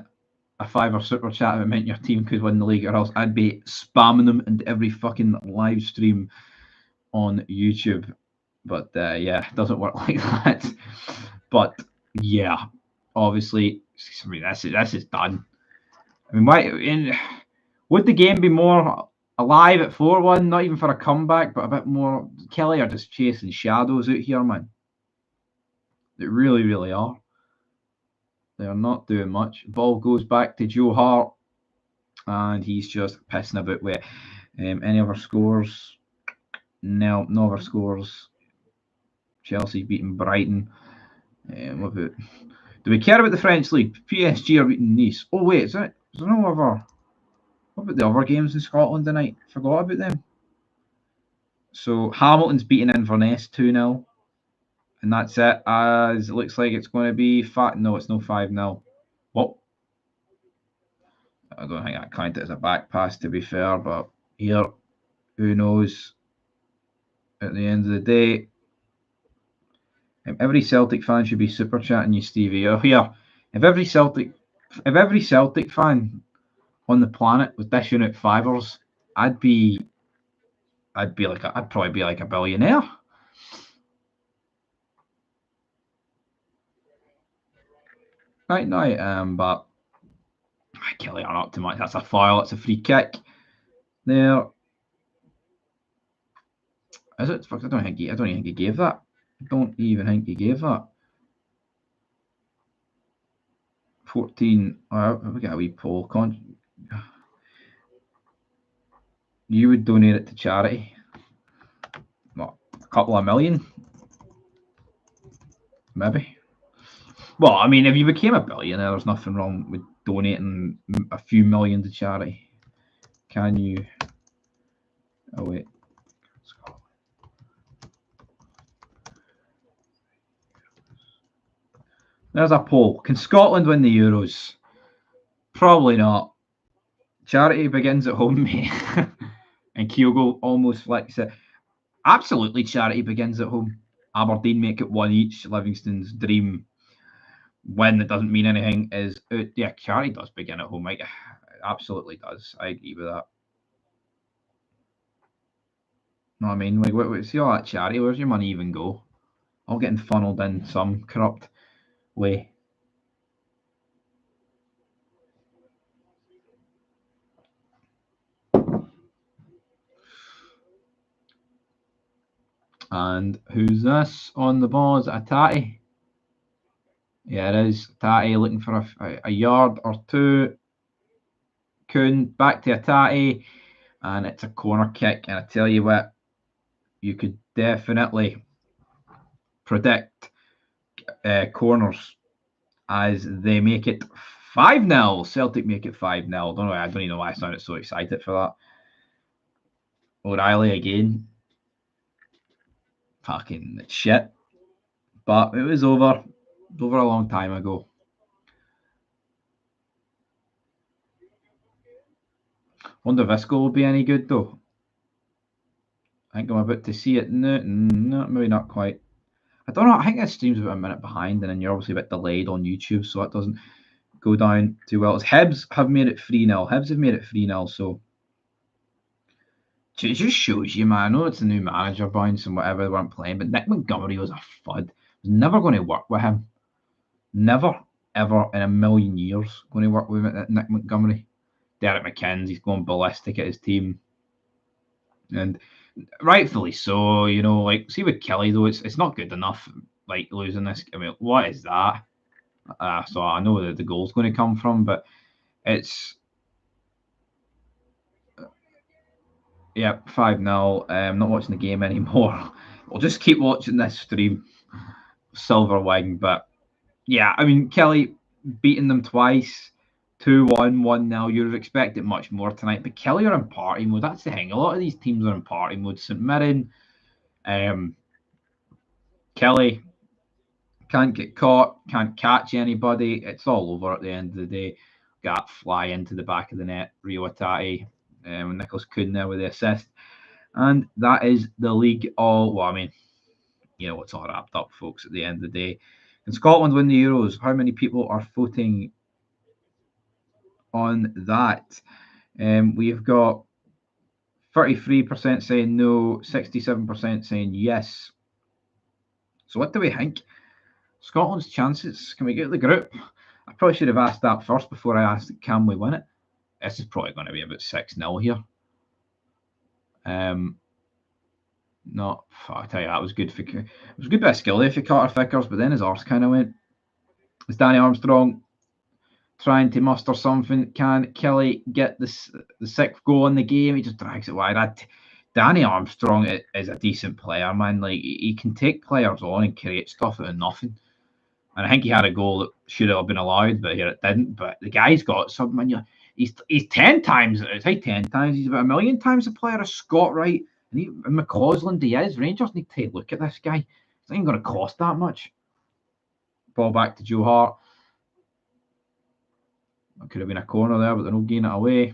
a £5 super chat if it meant your team could win the league, or else I'd be spamming them into every fucking live stream on YouTube. But yeah, it doesn't work like that. But yeah, obviously, I mean, this is done. I mean, would the game be more alive at 4-1? Not even for a comeback, but a bit more. Kelly are just chasing shadows out here, man. They really, really are. They are not doing much. Ball goes back to Joe Hart, and he's just pissing about with any other scores. No other scores. Chelsea beating Brighton. What about? Do we care about the French league? PSG are beating Nice. Oh wait, is there no other? What about the other games in Scotland tonight? Forgot about them. So Hamilton's beating Inverness 2-0. And that's it. As it looks like it's going to be no, it's no 5-0. What? I don't think that counted as a back pass, to be fair, but here, who knows? At the end of the day, every Celtic fan should be super chatting you, Stevie. Oh, here, if every Celtic fan on the planet was dishing out fivers, I'd probably be like a billionaire. Right now, but Kelly are not too much. That's a foul. It's a free kick. There. Is it? I don't even think he gave that. I don't even think he gave that. 14. We get a wee poll. You would donate it to charity. What? A couple of million? Maybe. Well, I mean, if you became a billionaire, there's nothing wrong with donating a few million to charity. Can you? Oh wait. There's a poll. Can Scotland win the Euros? Probably not. Charity begins at home, mate. And Kyogo almost flicks it. Absolutely, charity begins at home. Aberdeen make it 1 each. Livingston's dream win that doesn't mean anything is yeah, charity does begin at home. It absolutely does. I agree with that. You know what I mean? Like, see all that charity? Where's your money even go? All getting funneled in some corrupt way. And who's this on the ball? Is it Atati? Yeah, it is. Atati looking for a yard or two. Kuhn back to Atati. And it's a corner kick. And I tell you what, you could definitely predict corners as they make it 5-0. Celtic make it 5-0. I don't even know why I sounded so excited for that. O'Reilly again. Fucking shit. But it was over. It was over a long time ago. Wonder if this goal will be any good though. I think I'm about to see it. No, maybe not quite. I don't know. I think this stream's about a minute behind, and then you're obviously a bit delayed on YouTube, so it doesn't go down too well. Hibs have made it 3-0. Hibs have made it 3-0, so it just shows you, man. I know it's a new manager bounce and whatever, they weren't playing, but Nick Montgomery was a fud. I was never going to work with him. Never, ever in a million years going to work with Nick Montgomery. Derek McKenzie's going ballistic at his team. And rightfully so, you know, like, see with Kelly, though, it's not good enough, like, losing this. I mean, what is that? So I know that the goal's going to come from, but it's... Yeah, 5-0. I'm not watching the game anymore. We'll just keep watching this stream. Silver wing, but yeah, I mean, Kelly beating them twice, 2-1, 1-0. You'd expect it much more tonight, but Kelly are in party mode. That's the thing. A lot of these teams are in party mode. St Mirren, Kelly can't get caught, can't catch anybody. It's all over at the end of the day. Got fly into the back of the net, Rio Atati, Nicholas Kuhn there with the assist. And that is the league all, well, I mean, you know, it's all wrapped up, folks, at the end of the day. Can Scotland win the Euros? How many people are voting on that? We've got 33% saying no, 67% saying yes. So what do we think? Scotland's chances? Can we get the group? I probably should have asked that first before I asked, can we win it? This is probably going to be about 6-0 here. No, I tell you, that was good for... It was a good bit of skill there for Carter Vickers, but then his arse kind of went. It's Danny Armstrong trying to muster something. Can Kelly get the sixth goal in the game? He just drags it wide. Danny Armstrong is a decent player, man. Like, he can take players on and create stuff out of nothing. And I think he had a goal that should have been allowed, but here it didn't. But the guy's got something. He's 10 times. It's like 10 times. He's about a million times the player of Scott Wright. And McCausland he is. Rangers need to take a look at this guy. It's not even going to cost that much. Ball back to Joe Hart. That could have been a corner there, but they're not getting it away.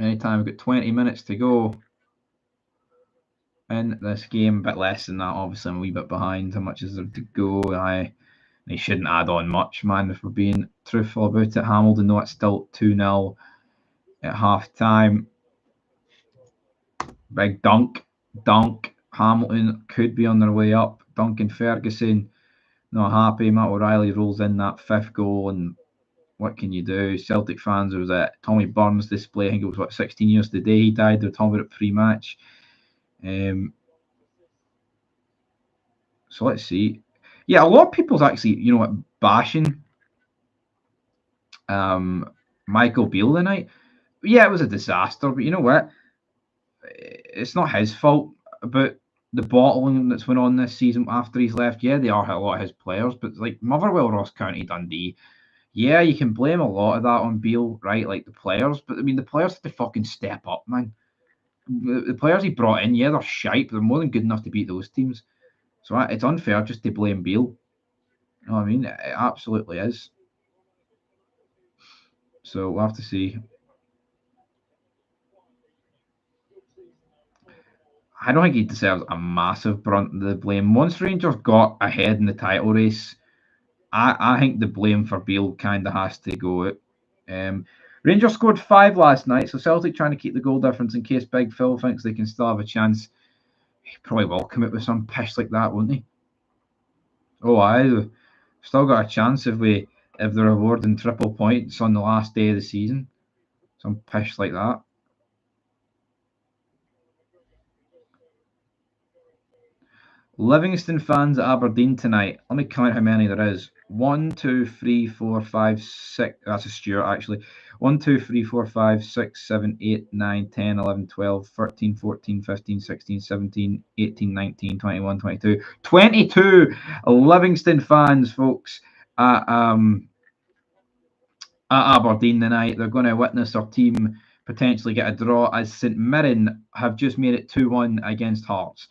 Anytime, we've got 20 minutes to go in this game. A bit less than that, obviously. I'm a wee bit behind. How much is there to go? They shouldn't add on much, man, if we're being truthful about it. Hamilton, though, it's still 2-0 at half time. Big dunk. Hamilton could be on their way up. Duncan Ferguson not happy. Matt O'Reilly rolls in that fifth goal, and what can you do? Celtic fans, it was a Tommy Burns display. I think it was 16 years today he died. They were talking about it pre-match. So let's see. Yeah, a lot of people's actually, you know what, bashing Michael Beale tonight. Yeah, it was a disaster, but you know what? It's not his fault about the bottling that's went on this season after he's left. Yeah, they are a lot of his players, but like Motherwell, Ross County, Dundee. Yeah, you can blame a lot of that on Beale, right? Like the players, but I mean, the players have to fucking step up, man. The players he brought in, yeah, they're shite, but they're more than good enough to beat those teams. So it's unfair just to blame Beale. You know what I mean? It absolutely is. So we'll have to see. I don't think he deserves a massive brunt of the blame. Once Rangers got ahead in the title race, I think the blame for Beale kind of has to go out. Rangers scored 5 last night, so Celtic trying to keep the goal difference in case Big Phil thinks they can still have a chance. He probably will come out with some pish like that, won't he? Oh, I still got a chance if they're awarding triple points on the last day of the season. Some pish like that. Livingston fans at Aberdeen tonight. Let me count how many there is. 1, 2, 3, 4, 5, 6. That's a Stuart, actually. 1, 2, 3, 4, 5, 6, 7, 8, 9, 10, 11, 12, 13, 14, 15, 16, 17, 18, 19, 21, 22. 22 Livingston fans, folks, at Aberdeen tonight. They're going to witness their team potentially get a draw as St Mirren have just made it 2-1 against Hearts.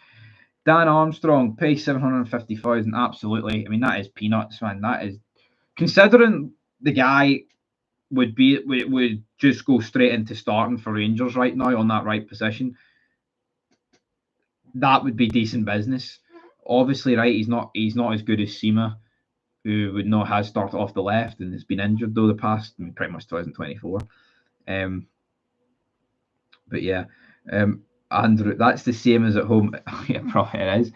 Dan Armstrong, pay 750,000. Absolutely. I mean, that is peanuts, man. That is, considering the guy would just go straight into starting for Rangers right now on that right position. That would be decent business. Obviously, right, he's not as good as Seema, who has started off the left and has been injured though the past, pretty much 2024. But yeah, Andrew, that's the same as at home. Yeah, probably it is.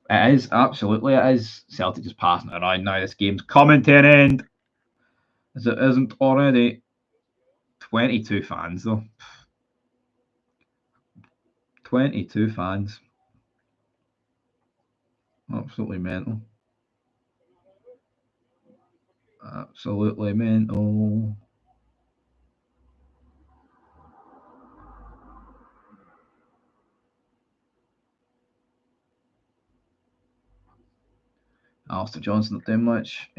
It is, absolutely it is. Celtic just passing it around now. This game's coming to an end, as it isn't already. 22 fans though. 22 fans. Absolutely mental. Absolutely mental. Alistair Johnson not doing much.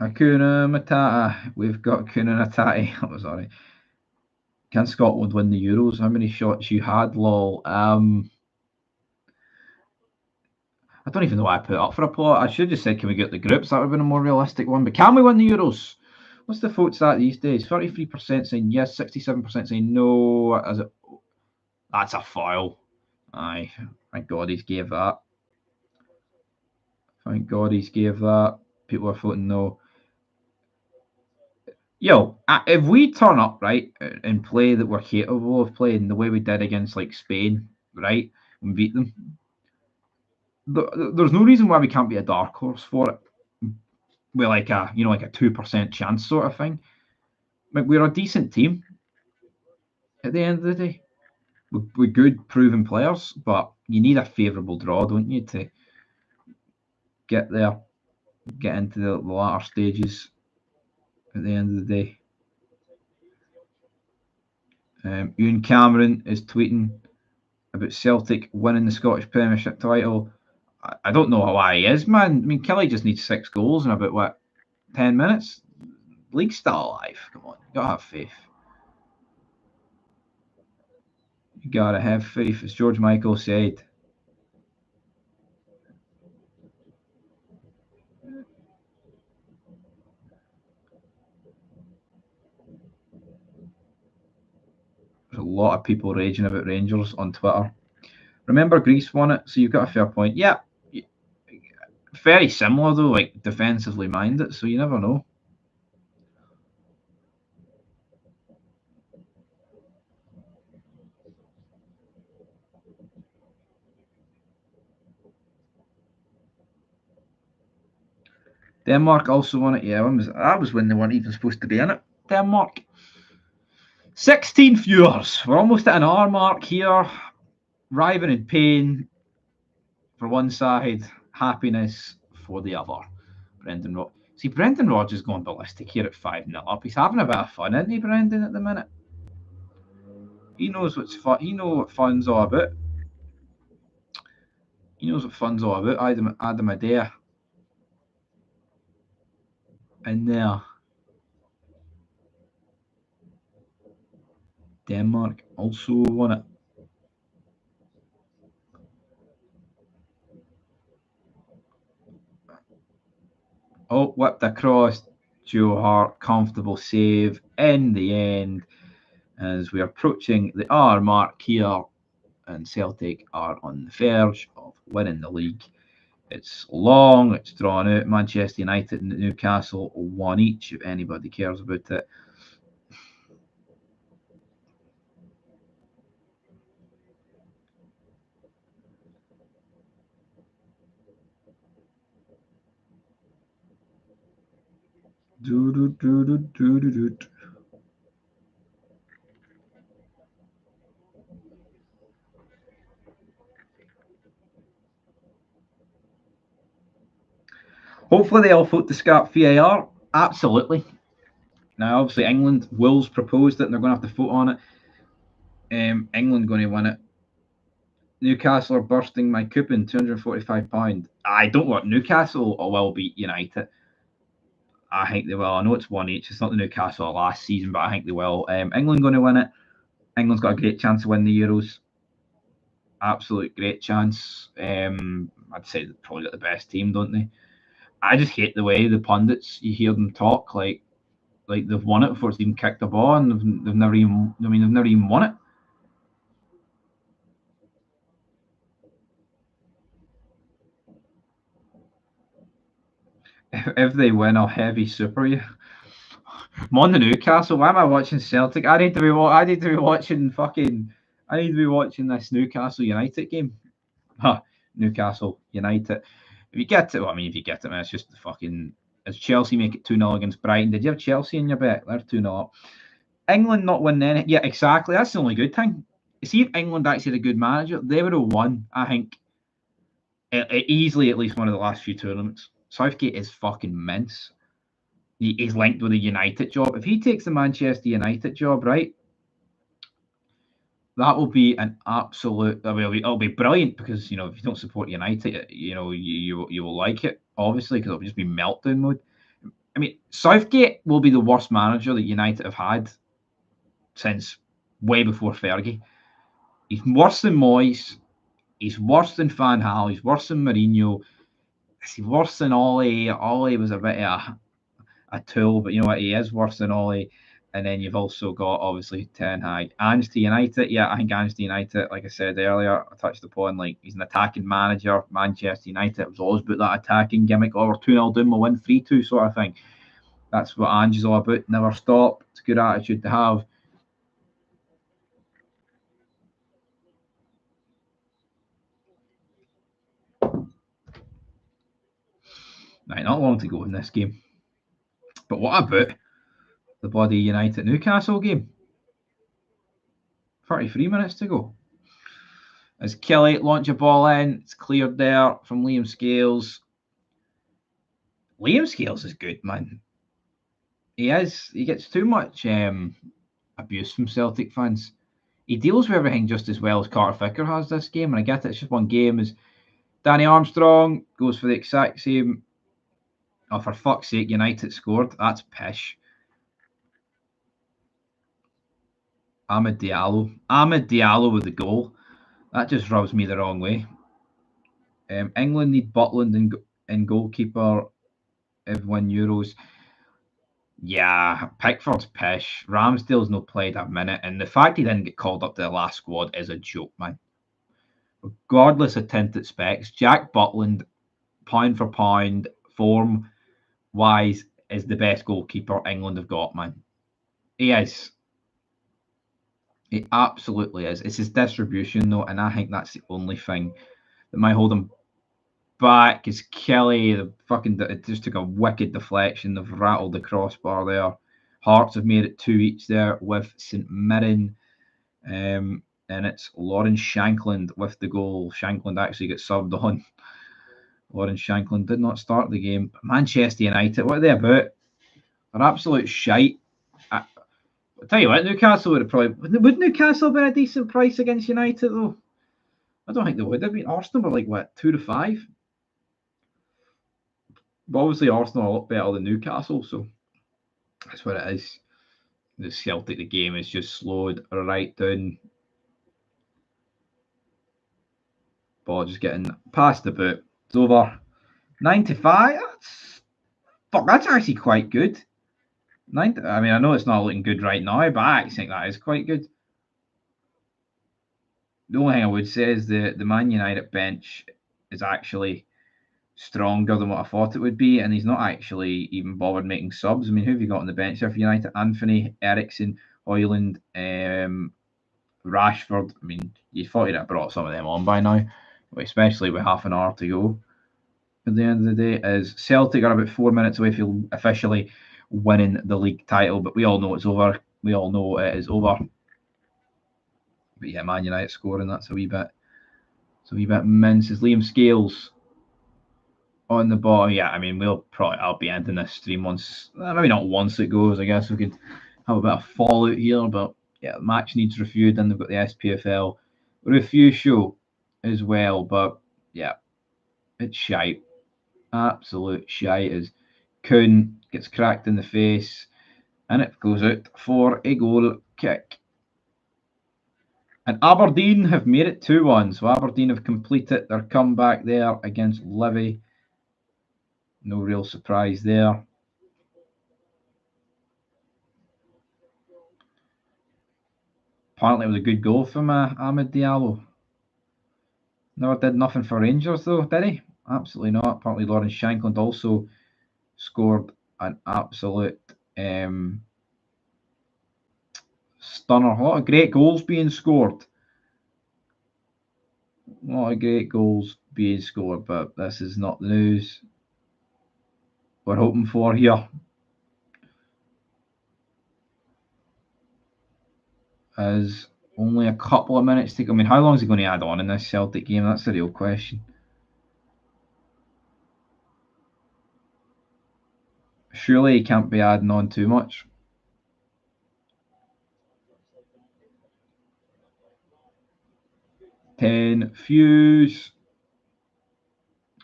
Hakuna Matata. We've got Hakuna Matata. I'm sorry. Can Scotland win the Euros? How many shots you had, lol? I don't even know why I put it up for a poll. I should have just said, can we get the groups? That would have been a more realistic one. But can we win the Euros? What's the votes at these days? 33% saying yes, 67% saying no. Is it? That's a foul. Aye, thank God he's gave that. Thank God he's gave that. People are voting no. Yo, if we turn up, right, and play that we're capable of playing the way we did against, like, Spain, right, and beat them, there's no reason why we can't be a dark horse for it. With like a 2% chance sort of thing. Like, we're a decent team at the end of the day. We're good, proven players, but you need a favourable draw, don't you, to get there, get into the latter stages at the end of the day. Ewan Cameron is tweeting about Celtic winning the Scottish Premiership title. I don't know why he is, man. I mean, Kelly just needs 6 goals in about, 10 minutes? League's still alive. Come on, you gotta have faith. You gotta have faith, as George Michael said. There's a lot of people raging about Rangers on Twitter. Remember, Greece won it, so you've got a fair point. Yeah, very similar though, like defensively minded, so you never know. Denmark also won it. Yeah, that was when they weren't even supposed to be in it. Denmark. 16 viewers. We're almost at an hour mark here. Writhing in pain for one side, happiness for the other. Brendan Rodgers. See, Brendan Rodgers is going ballistic here at 5-0 up. He's having a bit of fun, isn't he, Brendan, at the minute? He knows what's fun. He knows what fun's all about. He knows what fun's all about. Adam Adair in there. Denmark also won it. Oh, whipped across. Joe Hart, comfortable save in the end as we're approaching the hour mark here, and Celtic are on the verge of winning the league. It's long, it's drawn out. Manchester United and Newcastle 1 each, if anybody cares about it. Hopefully they all vote to scrap VAR. Absolutely. Now, obviously, England, Wolves proposed it, and they're going to have to vote on it. England going to win it. Newcastle are bursting my coupon, £245. I don't want Newcastle or will beat United. I think they will. I know it's 1 each. It's not the Newcastle last season, but I think they will. England going to win it. England's got a great chance to win the Euros. Absolute great chance. I'd say they've probably got the best team, don't they? I just hate the way the pundits, you hear them talk like they've won it before it's even kicked the ball, and they've never even won it. if they win, I'll heavy super you. I'm on the Newcastle. Why am I watching Celtic? I need to be watching fucking. I need to be watching this Newcastle United game. Huh, Newcastle United. If you get it, well, I mean, if you get it, man, it's just the fucking. As Chelsea make it 2-0 against Brighton. Did you have Chelsea in your bet? They're 2-0 up. England not winning any. Yeah, exactly. That's the only good thing. See if England actually had a good manager, they would have won. I think easily at least one of the last few tournaments. Southgate is fucking mince. He's linked with the United job. If he takes the Manchester United job, right, that will be an absolute. It'll be brilliant because if you don't support United, you will like it obviously because it'll just be meltdown mode. I mean, Southgate will be the worst manager that United have had since way before Fergie. He's worse than Moyes. He's worse than Van Gaal. He's worse than Mourinho. He's worse than Ollie. Ollie was a bit of a tool, but you know what? He is worse than Ollie. And then you've also got, obviously, Ten Hag. Ange to United. Yeah, I think Ange to United, like I said earlier, I touched upon, like, he's an attacking manager. Manchester United, it was always about that attacking gimmick. Oh, we're 2-0 down, we'll win 3-2 sort of thing. That's what Ange is all about. Never stop. It's a good attitude to have. Right, not long to go in this game. But what about the bloody United Newcastle game? 33 minutes to go. As Kelly launch a ball in, it's cleared there from Liam Scales. Liam Scales is good, man. He is. He gets too much abuse from Celtic fans. He deals with everything just as well as Carter Vicker has this game, and I get it. It's just one game. As Danny Armstrong goes for the exact same. Oh, for fuck's sake, United scored. That's pish. Amad Diallo with the goal. That just rubs me the wrong way. England need Butland and goalkeeper if win Euros. Yeah, Pickford's pish. Ramsdale's no played a minute, and the fact he didn't get called up to the last squad is a joke, man. Regardless of tinted specs, Jack Butland, pound for pound, form wise, is the best goalkeeper England have got, man. He is. He absolutely is. It's his distribution, though, and I think that's the only thing that might hold him back. Is Kelly, it just took a wicked deflection. They've rattled the crossbar there. Hearts have made it 2 each there with St Mirren. And it's Lawrence Shankland with the goal. Shankland actually gets subbed on. Lawrence Shankland did not start the game. Manchester United, what are they about? They're absolute shite. I'll tell you what, Newcastle would Newcastle be a decent price against United though? I don't think they would. I mean, Arsenal were like what, 2-5? But obviously Arsenal are a lot better than Newcastle, so that's what it is. The Celtic, the game is just slowed right down. Ball just getting past the boot. It's over. 95. That's actually quite good. I mean, I know it's not looking good right now, but I actually think that is quite good. The only thing I would say is the Man United bench is actually stronger than what I thought it would be, and he's not actually even bothered making subs. I mean, who have you got on the bench there for United? Anthony, Ericsson, Højlund, Rashford. I mean, you thought he'd have brought some of them on by now, especially with half an hour to go. At the end of the day, is Celtic are about 4 minutes away from officially winning the league title, but we all know it's over. We all know it is over. But yeah, Man United scoring, that's a wee bit mince. Is Liam Scales on the ball? Yeah, I mean, I'll be ending this stream once, maybe not once it goes. I guess we could have a bit of fallout here, but yeah, the match needs reviewed, and they've got the SPFL review show as well. But yeah, it's shite. Absolute shite. As Kuhn gets cracked in the face, and it goes out for a goal kick. And Aberdeen have made it 2-1. So Aberdeen have completed their comeback there against Livy. No real surprise there. Apparently it was a good goal from Amad Diallo. Never did nothing for Rangers though, did he? Absolutely not. Apparently Lawrence Shankland also scored an absolute stunner. A lot of great goals being scored. A lot of great goals being scored, but this is not the news we're hoping for here. As only a couple of minutes to go. I mean, how long is he going to add on in this Celtic game? That's the real question. Surely he can't be adding on too much. Ten fuse.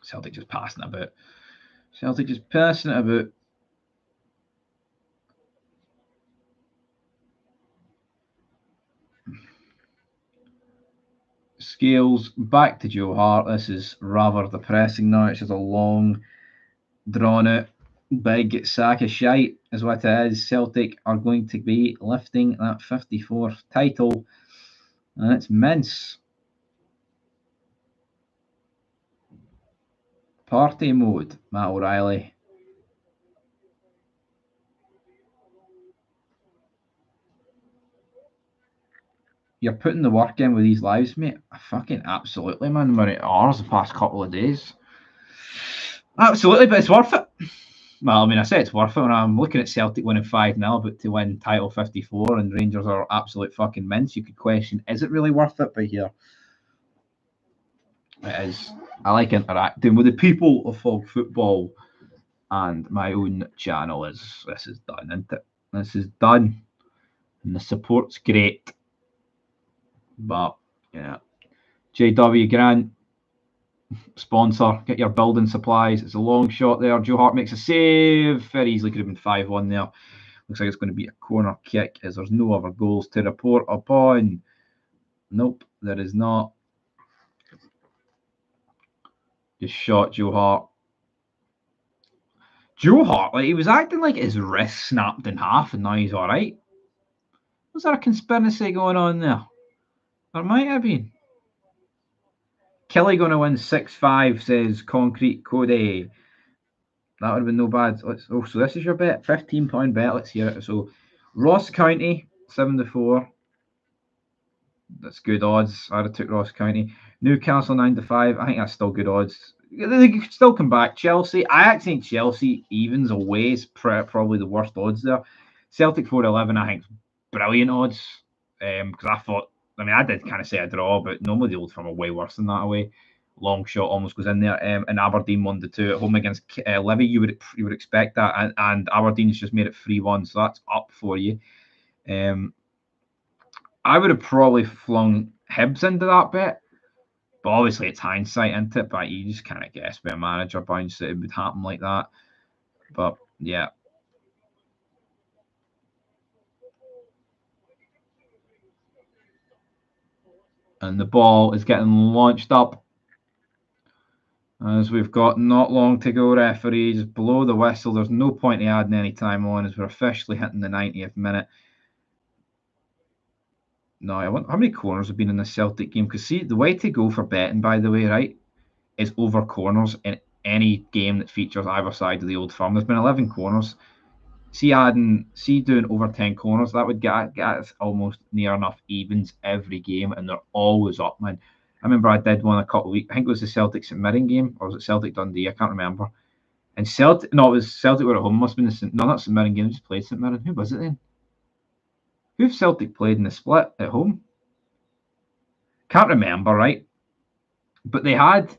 Celtic just passing about. Celtic just passing it about. Scales back to Joe Hart. This is rather depressing now. It's just a long, drawn out, big sack of shite, is what it is. Celtic are going to be lifting that 54th title, and it's mince. Party mode, Matt O'Reilly. You're putting the work in with these lives, mate. Fucking absolutely, man. We're at ours the past couple of days. Absolutely, but it's worth it. Well, I mean, I say it's worth it when I'm looking at Celtic winning 5-0, but to win title 54 and Rangers are absolute fucking mince, you could question, is it really worth it? But here, it is. I like interacting with the people of Fog Football, and my own channel is, this is done, isn't it? This is done, and the support's great. But, yeah. JW Grant, sponsor, get your building supplies. It's a long shot there. Joe Hart makes a save. Very easily could have been 5-1 there. Looks like it's going to be a corner kick as there's no other goals to report upon. Nope, there is not. Just shot Joe Hart. Joe Hart, like, he was acting like his wrist snapped in half and now he's alright. Was there a conspiracy going on there? There might have been. Kelly going to win 6-5, says Concrete Cody. That would have been no bad. So this is your bet, £15 bet. Let's hear it. So Ross County 7-4. That's good odds. I'd have took Ross County. Newcastle 9-5. I think that's still good odds. They could still come back. Chelsea. I actually think Chelsea evens away is probably the worst odds there. Celtic 4-11. I think brilliant odds. Because I thought. I mean, I did kind of say a draw, but normally the Old Firm are way worse than that away. Long shot almost goes in there. And Aberdeen 1-2 at home against Livy. You would expect that, and Aberdeen's just made it 3-1, so that's up for you. I would have probably flung Hibs into that bet, but obviously it's hindsight, isn't it? But you just kind of guess with a manager bounce that it would happen like that. But yeah. And the ball is getting launched up as we've got not long to go, referee. Just blow the whistle. There's no point in adding any time on as we're officially hitting the 90th minute. No, I wonder how many corners have been in the Celtic game? Because see, the way to go for betting, by the way, right, is over corners in any game that features either side of the Old Firm. There's been 11 corners. See doing over 10 corners, that would get us almost near enough evens every game, and they're always up, man. I remember I did one a couple of weeks. I think it was the Celtic St Mirren game, or was it Celtic Dundee? I can't remember. And it was Celtic were at home. Must have been not St Mirren game. They just played St Mirren. Who was it then? Who have Celtic played in the split at home? Can't remember, right? But they had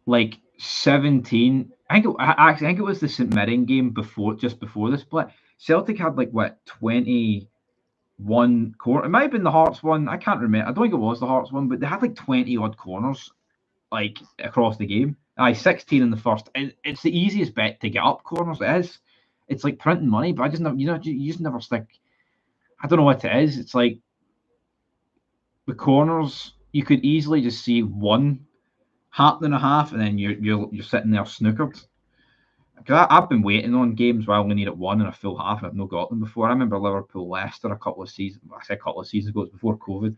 like 17. I think it was the St Mirren game just before the split. Celtic had like what 21 corner. It might have been the Hearts one. I can't remember. I don't think it was the Hearts one, but they had like 20 odd corners like across the game. 16 in the first. It's the easiest bet to get up corners. It is. It's like printing money, but I just never, you just never stick. I don't know what it is. It's like the corners. You could easily just see one happening a half, and then you're sitting there snookered. Because I've been waiting on games where I only needed one in a full half, and I've not got them before. I remember Liverpool Leicester a couple of seasons. I say a couple of seasons ago. It was before COVID,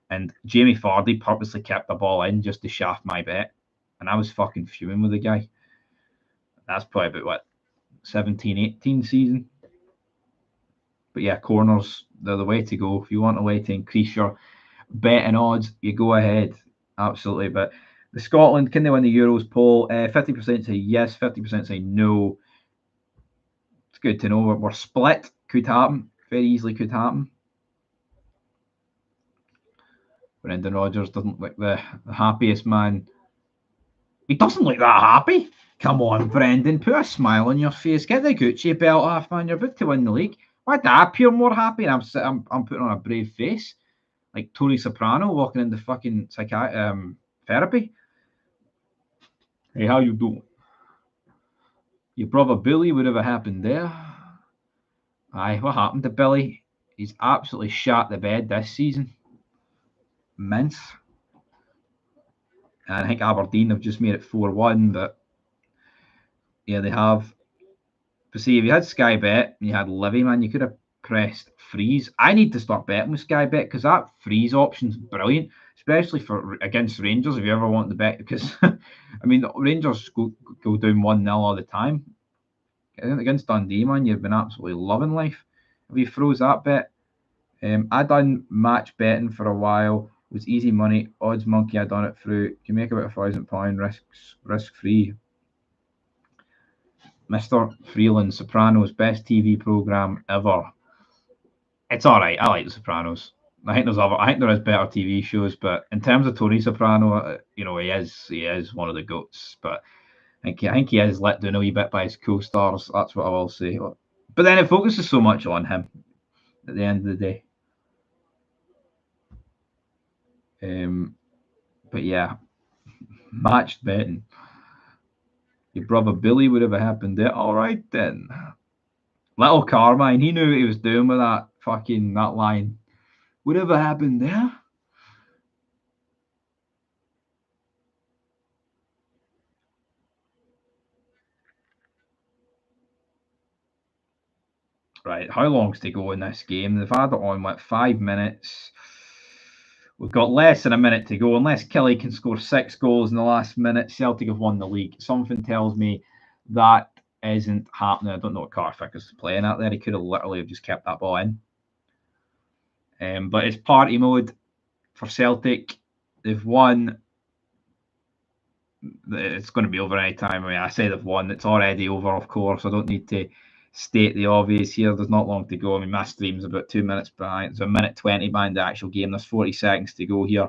and Jamie Vardy purposely kept the ball in just to shaft my bet, and I was fucking fuming with the guy. That's probably about what 17-18 season. But yeah, corners, they're the way to go. If you want a way to increase your betting odds, you go ahead. Absolutely. But the Scotland, can they win the Euros poll? 50% say yes, 50% say no. It's good to know we're split. Could happen. Very easily could happen. Brendan Rodgers doesn't look the happiest man. He doesn't look that happy. Come on, Brendan, put a smile on your face. Get the Gucci belt off, man. You're about to win the league. Why do I appear more happy? I'm putting on a brave face, like Tony Soprano walking into fucking therapy. Hey, how you doing? Your brother Billy, whatever happened there? Aye, what happened to Billy? He's absolutely shat the bed this season. Mince. And I think Aberdeen have just made it 4-1, but yeah, they have. But see, if you had Sky Bet and you had Livy, man, you could have pressed freeze. I need to start betting with Sky Bet because that freeze option's brilliant, especially for against Rangers if you ever want to bet. Because I mean, Rangers go down 1-0 all the time. Against Dundee, man, you've been absolutely loving life. If you froze that bet, I done match betting for a while. It was easy money. Odds Monkey, I done it through. You make about £1,000 risk free. Mr. Freeland, Sopranos, best TV program ever. It's all right. I like The Sopranos. I think there is better TV shows, but in terms of Tony Soprano, he is one of the goats. But I think he is let down a wee bit by his co-stars. That's what I will say. But then it focuses so much on him at the end of the day. But yeah, matched betting. Your brother Billy, whatever happened there. All right then. Little Carmine, he knew what he was doing with that line. Whatever happened there? Right, how long's to go in this game? They've had it on 5 minutes. We've got less than a minute to go. Unless Kelly can score 6 goals in the last minute, Celtic have won the league. Something tells me that isn't happening. I don't know what Carthicker's playing out there. He could have literally just kept that ball in. But it's party mode for Celtic. They've won. It's going to be over any time. I mean, I say they've won. It's already over, of course. I don't need to state the obvious here. There's not long to go. I mean, my stream's about 2 minutes behind. It's a minute 20 behind the actual game. There's 40 seconds to go here.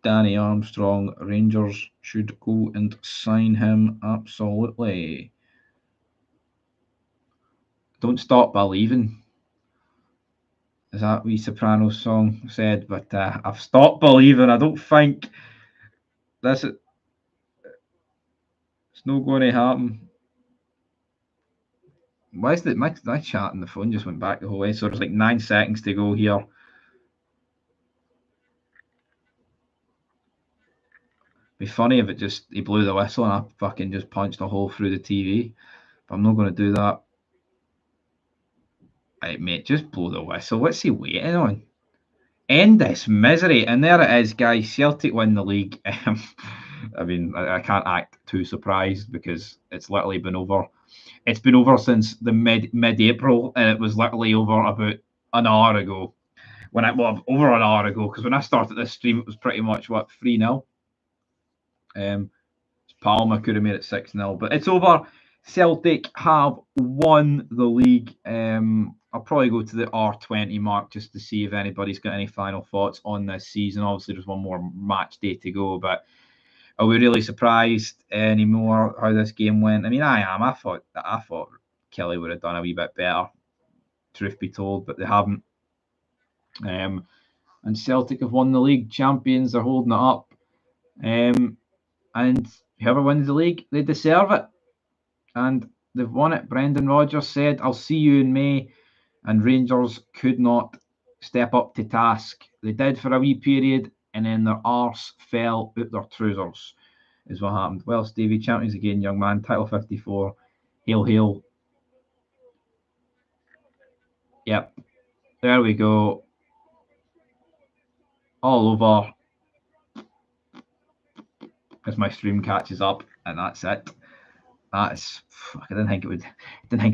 Danny Armstrong, Rangers should go and sign him. Absolutely. Don't stop believing. Is that wee Sopranos song said? But I've stopped believing. I don't think this. It's not going to happen. Why is my chat on the phone just went back the whole way? So there's like 9 seconds to go here. Be funny if he blew the whistle and I fucking just punched a hole through the TV. But I'm not going to do that. Right, mate, just blow the whistle. What's he waiting on? End this misery. And there it is, guys. Celtic win the league. I mean, I can't act too surprised because it's literally been over. It's been over since the mid-April, and it was literally over about an hour ago. Over an hour ago, because when I started this stream, it was pretty much 3-0. Palmer could have made it 6-0, but it's over. Celtic have won the league. I'll probably go to the R20 mark just to see if anybody's got any final thoughts on this season. Obviously, there's one more match day to go, but are we really surprised anymore how this game went? I mean, I am. I thought Kelly would have done a wee bit better, truth be told, but they haven't. And Celtic have won the league. Champions are holding it up. And whoever wins the league, they deserve it. And they've won it. Brendan Rodgers said, I'll see you in May. And Rangers could not step up to task. They did for a wee period, and then their arse fell out their trousers, is what happened. Well, Stevie, champions again, young man. Title 54. Hail, hail. Yep. There we go. All over. As my stream catches up. and that's it. That's I didn't think it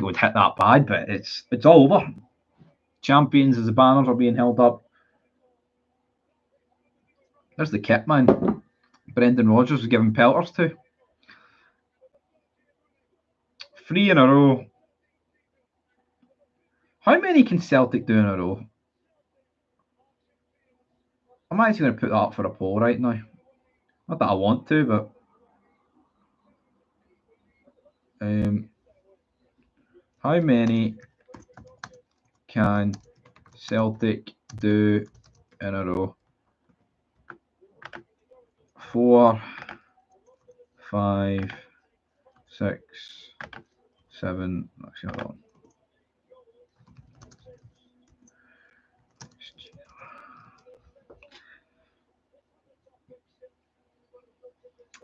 would hit that bad, but it's all over. Champions as the banners are being held up. There's the kit, man. Brendan Rodgers was giving pelters to. 3 in a row. How many can Celtic do in a row? I'm actually going to put that up for a poll right now. Not that I want to, but how many can Celtic do in a row? 4, 5, 6, 7. Actually, hold on.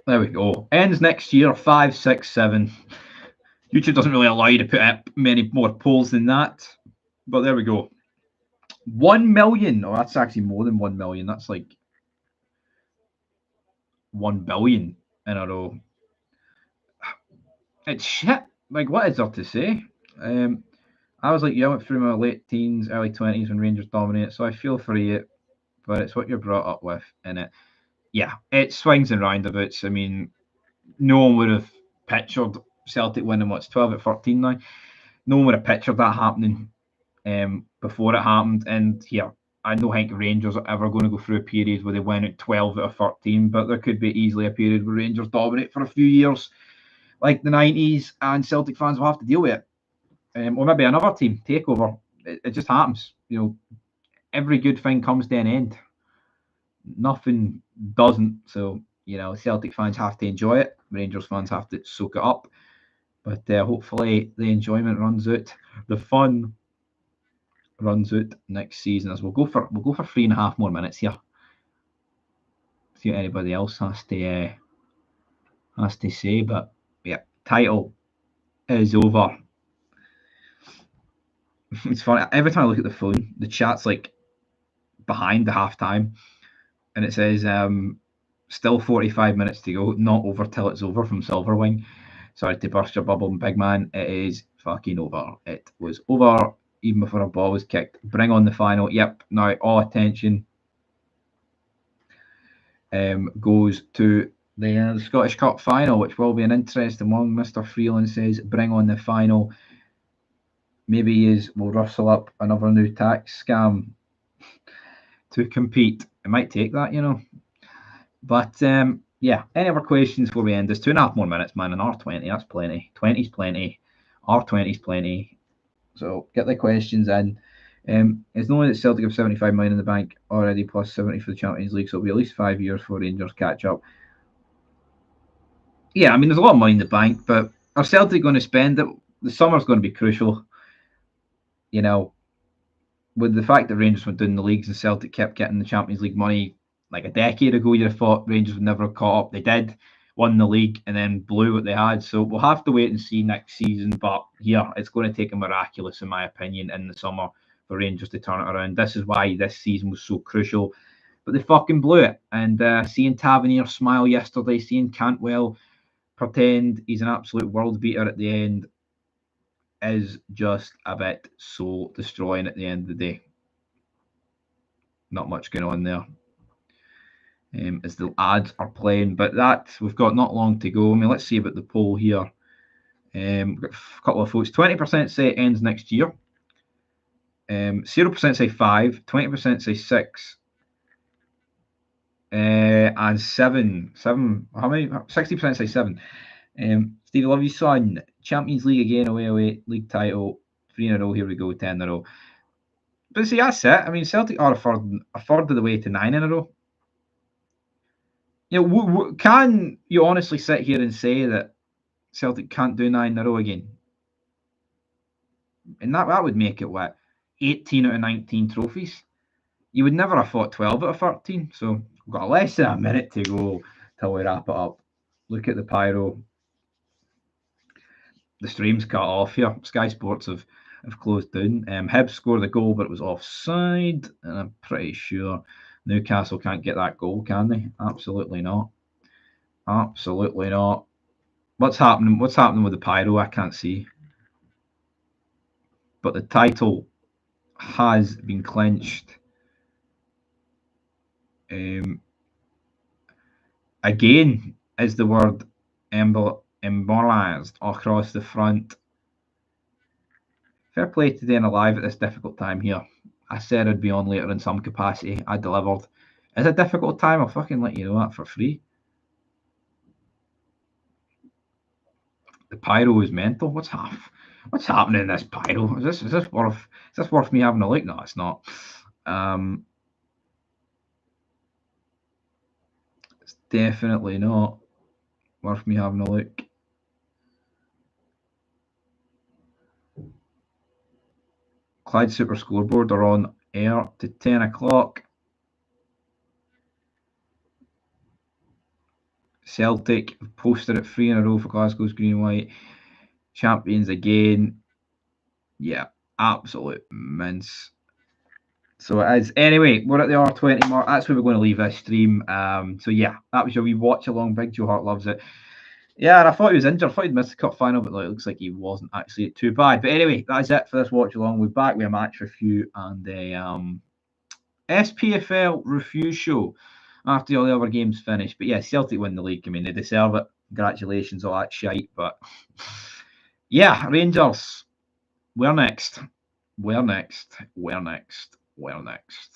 There we go. Ends next year, 5, 6, 7. YouTube doesn't really allow you to put up many more polls than that. But there we go. 1 million. Oh, that's actually more than 1 million. That's like 1 billion in a row. It's shit. Like, what is there to say? I was like, I went through my late teens, early 20s when Rangers dominated, so I feel for you, but it's what you're brought up with, and it swings and roundabouts. I mean, no one would have pictured Celtic winning, 12 at 13 now? No one would have pictured that happening before it happened, and I don't think Rangers are ever going to go through a period where they win at 12 out of 13, but there could be easily a period where Rangers dominate for a few years, like the 90s, and Celtic fans will have to deal with it. Or maybe another team take over. It just happens. Every good thing comes to an end. Nothing doesn't. So, Celtic fans have to enjoy it. Rangers fans have to soak it up. But hopefully the enjoyment runs out. The fun runs out next season, as we'll go for 3.5 more minutes here. See what anybody else has to say. But title is over. It's funny. Every time I look at the phone, the chat's like behind the half time, and it says still 45 minutes to go, not over till it's over from Silverwing. Sorry to burst your bubble, big man. It is fucking over. It was over even before a ball was kicked. Bring on the final. Yep. Now all attention goes to the Scottish Cup final, which will be an interesting one. Mr. Freeland says, bring on the final. Maybe we'll rustle up another new tax scam to compete. It might take that, But any other questions before we end? There's 2.5 more minutes, man. An R20, that's plenty. 20's plenty. R20's plenty. So get the questions in. It's known that Celtic have 75 million in the bank already, plus 70 for the Champions League. So it'll be at least 5 years for Rangers catch up. Yeah, I mean, there's a lot of money in the bank, but are Celtic going to spend it? The summer's going to be crucial. With the fact that Rangers went down the leagues and Celtic kept getting the Champions League money, like a decade ago, you'd have thought Rangers would never have caught up. They did, won the league, and then blew what they had. So we'll have to wait and see next season. But it's going to take a miraculous, in my opinion, in the summer for Rangers to turn it around. This is why this season was so crucial. But they fucking blew it. And seeing Tavernier smile yesterday, seeing Cantwell pretend he's an absolute world beater at the end, is just a bit soul destroying at the end of the day. Not much going on there. As the ads are playing, but we've got not long to go. I mean, let's see about the poll here. We've got a couple of votes. 20% say it ends next year. 0% say 5. 20% say 6. And 7. How many? 60% say 7. Steve, love you, son. Champions League again, away, league title, 3 in a row. Here we go, 10 in a row. But see, that's it. I mean, Celtic are a third of the way to 9 in a row. Can you honestly sit here and say that Celtic can't do 9 in a row again? And that would make it, 18 out of 19 trophies? You would never have thought 12 out of 13. So we've got less than a minute to go till we wrap it up. Look at the pyro. The stream's cut off here. Sky Sports have closed down. Hibs scored the goal, but it was offside. And I'm pretty sure Newcastle can't get that goal, can they? Absolutely not. Absolutely not. What's happening? What's happening with the pyro? I can't see. But the title has been clinched. Again, is the word embolised across the front. Fair play to Staying Alive at this difficult time here. I said I'd be on later in some capacity. I delivered. It's a difficult time. I'll fucking let you know that for free. The pyro is mental. What's happening in this pyro? Is this worth me having a look? No, it's not. It's definitely not worth me having a look. Clyde Super Scoreboard are on air to 10 o'clock. Celtic posted it 3 in a row for Glasgow's Green and White. Champions again. Yeah, absolute mince. So it is. Anyway, we're at the R20 mark. That's where we're going to leave this stream. So yeah, that was your wee watch along. Big Joe Hart loves it. Yeah, and I thought he was injured. I thought he'd missed the cup final, but it looks like he wasn't actually too bad. But anyway, that's it for this watch along. We're back with a match review and a SPFL review show after all the other games finished. But yeah, Celtic win the league. I mean, they deserve it. Congratulations, all that shite. But yeah, Rangers. Where next? Where next? Where next? Where next?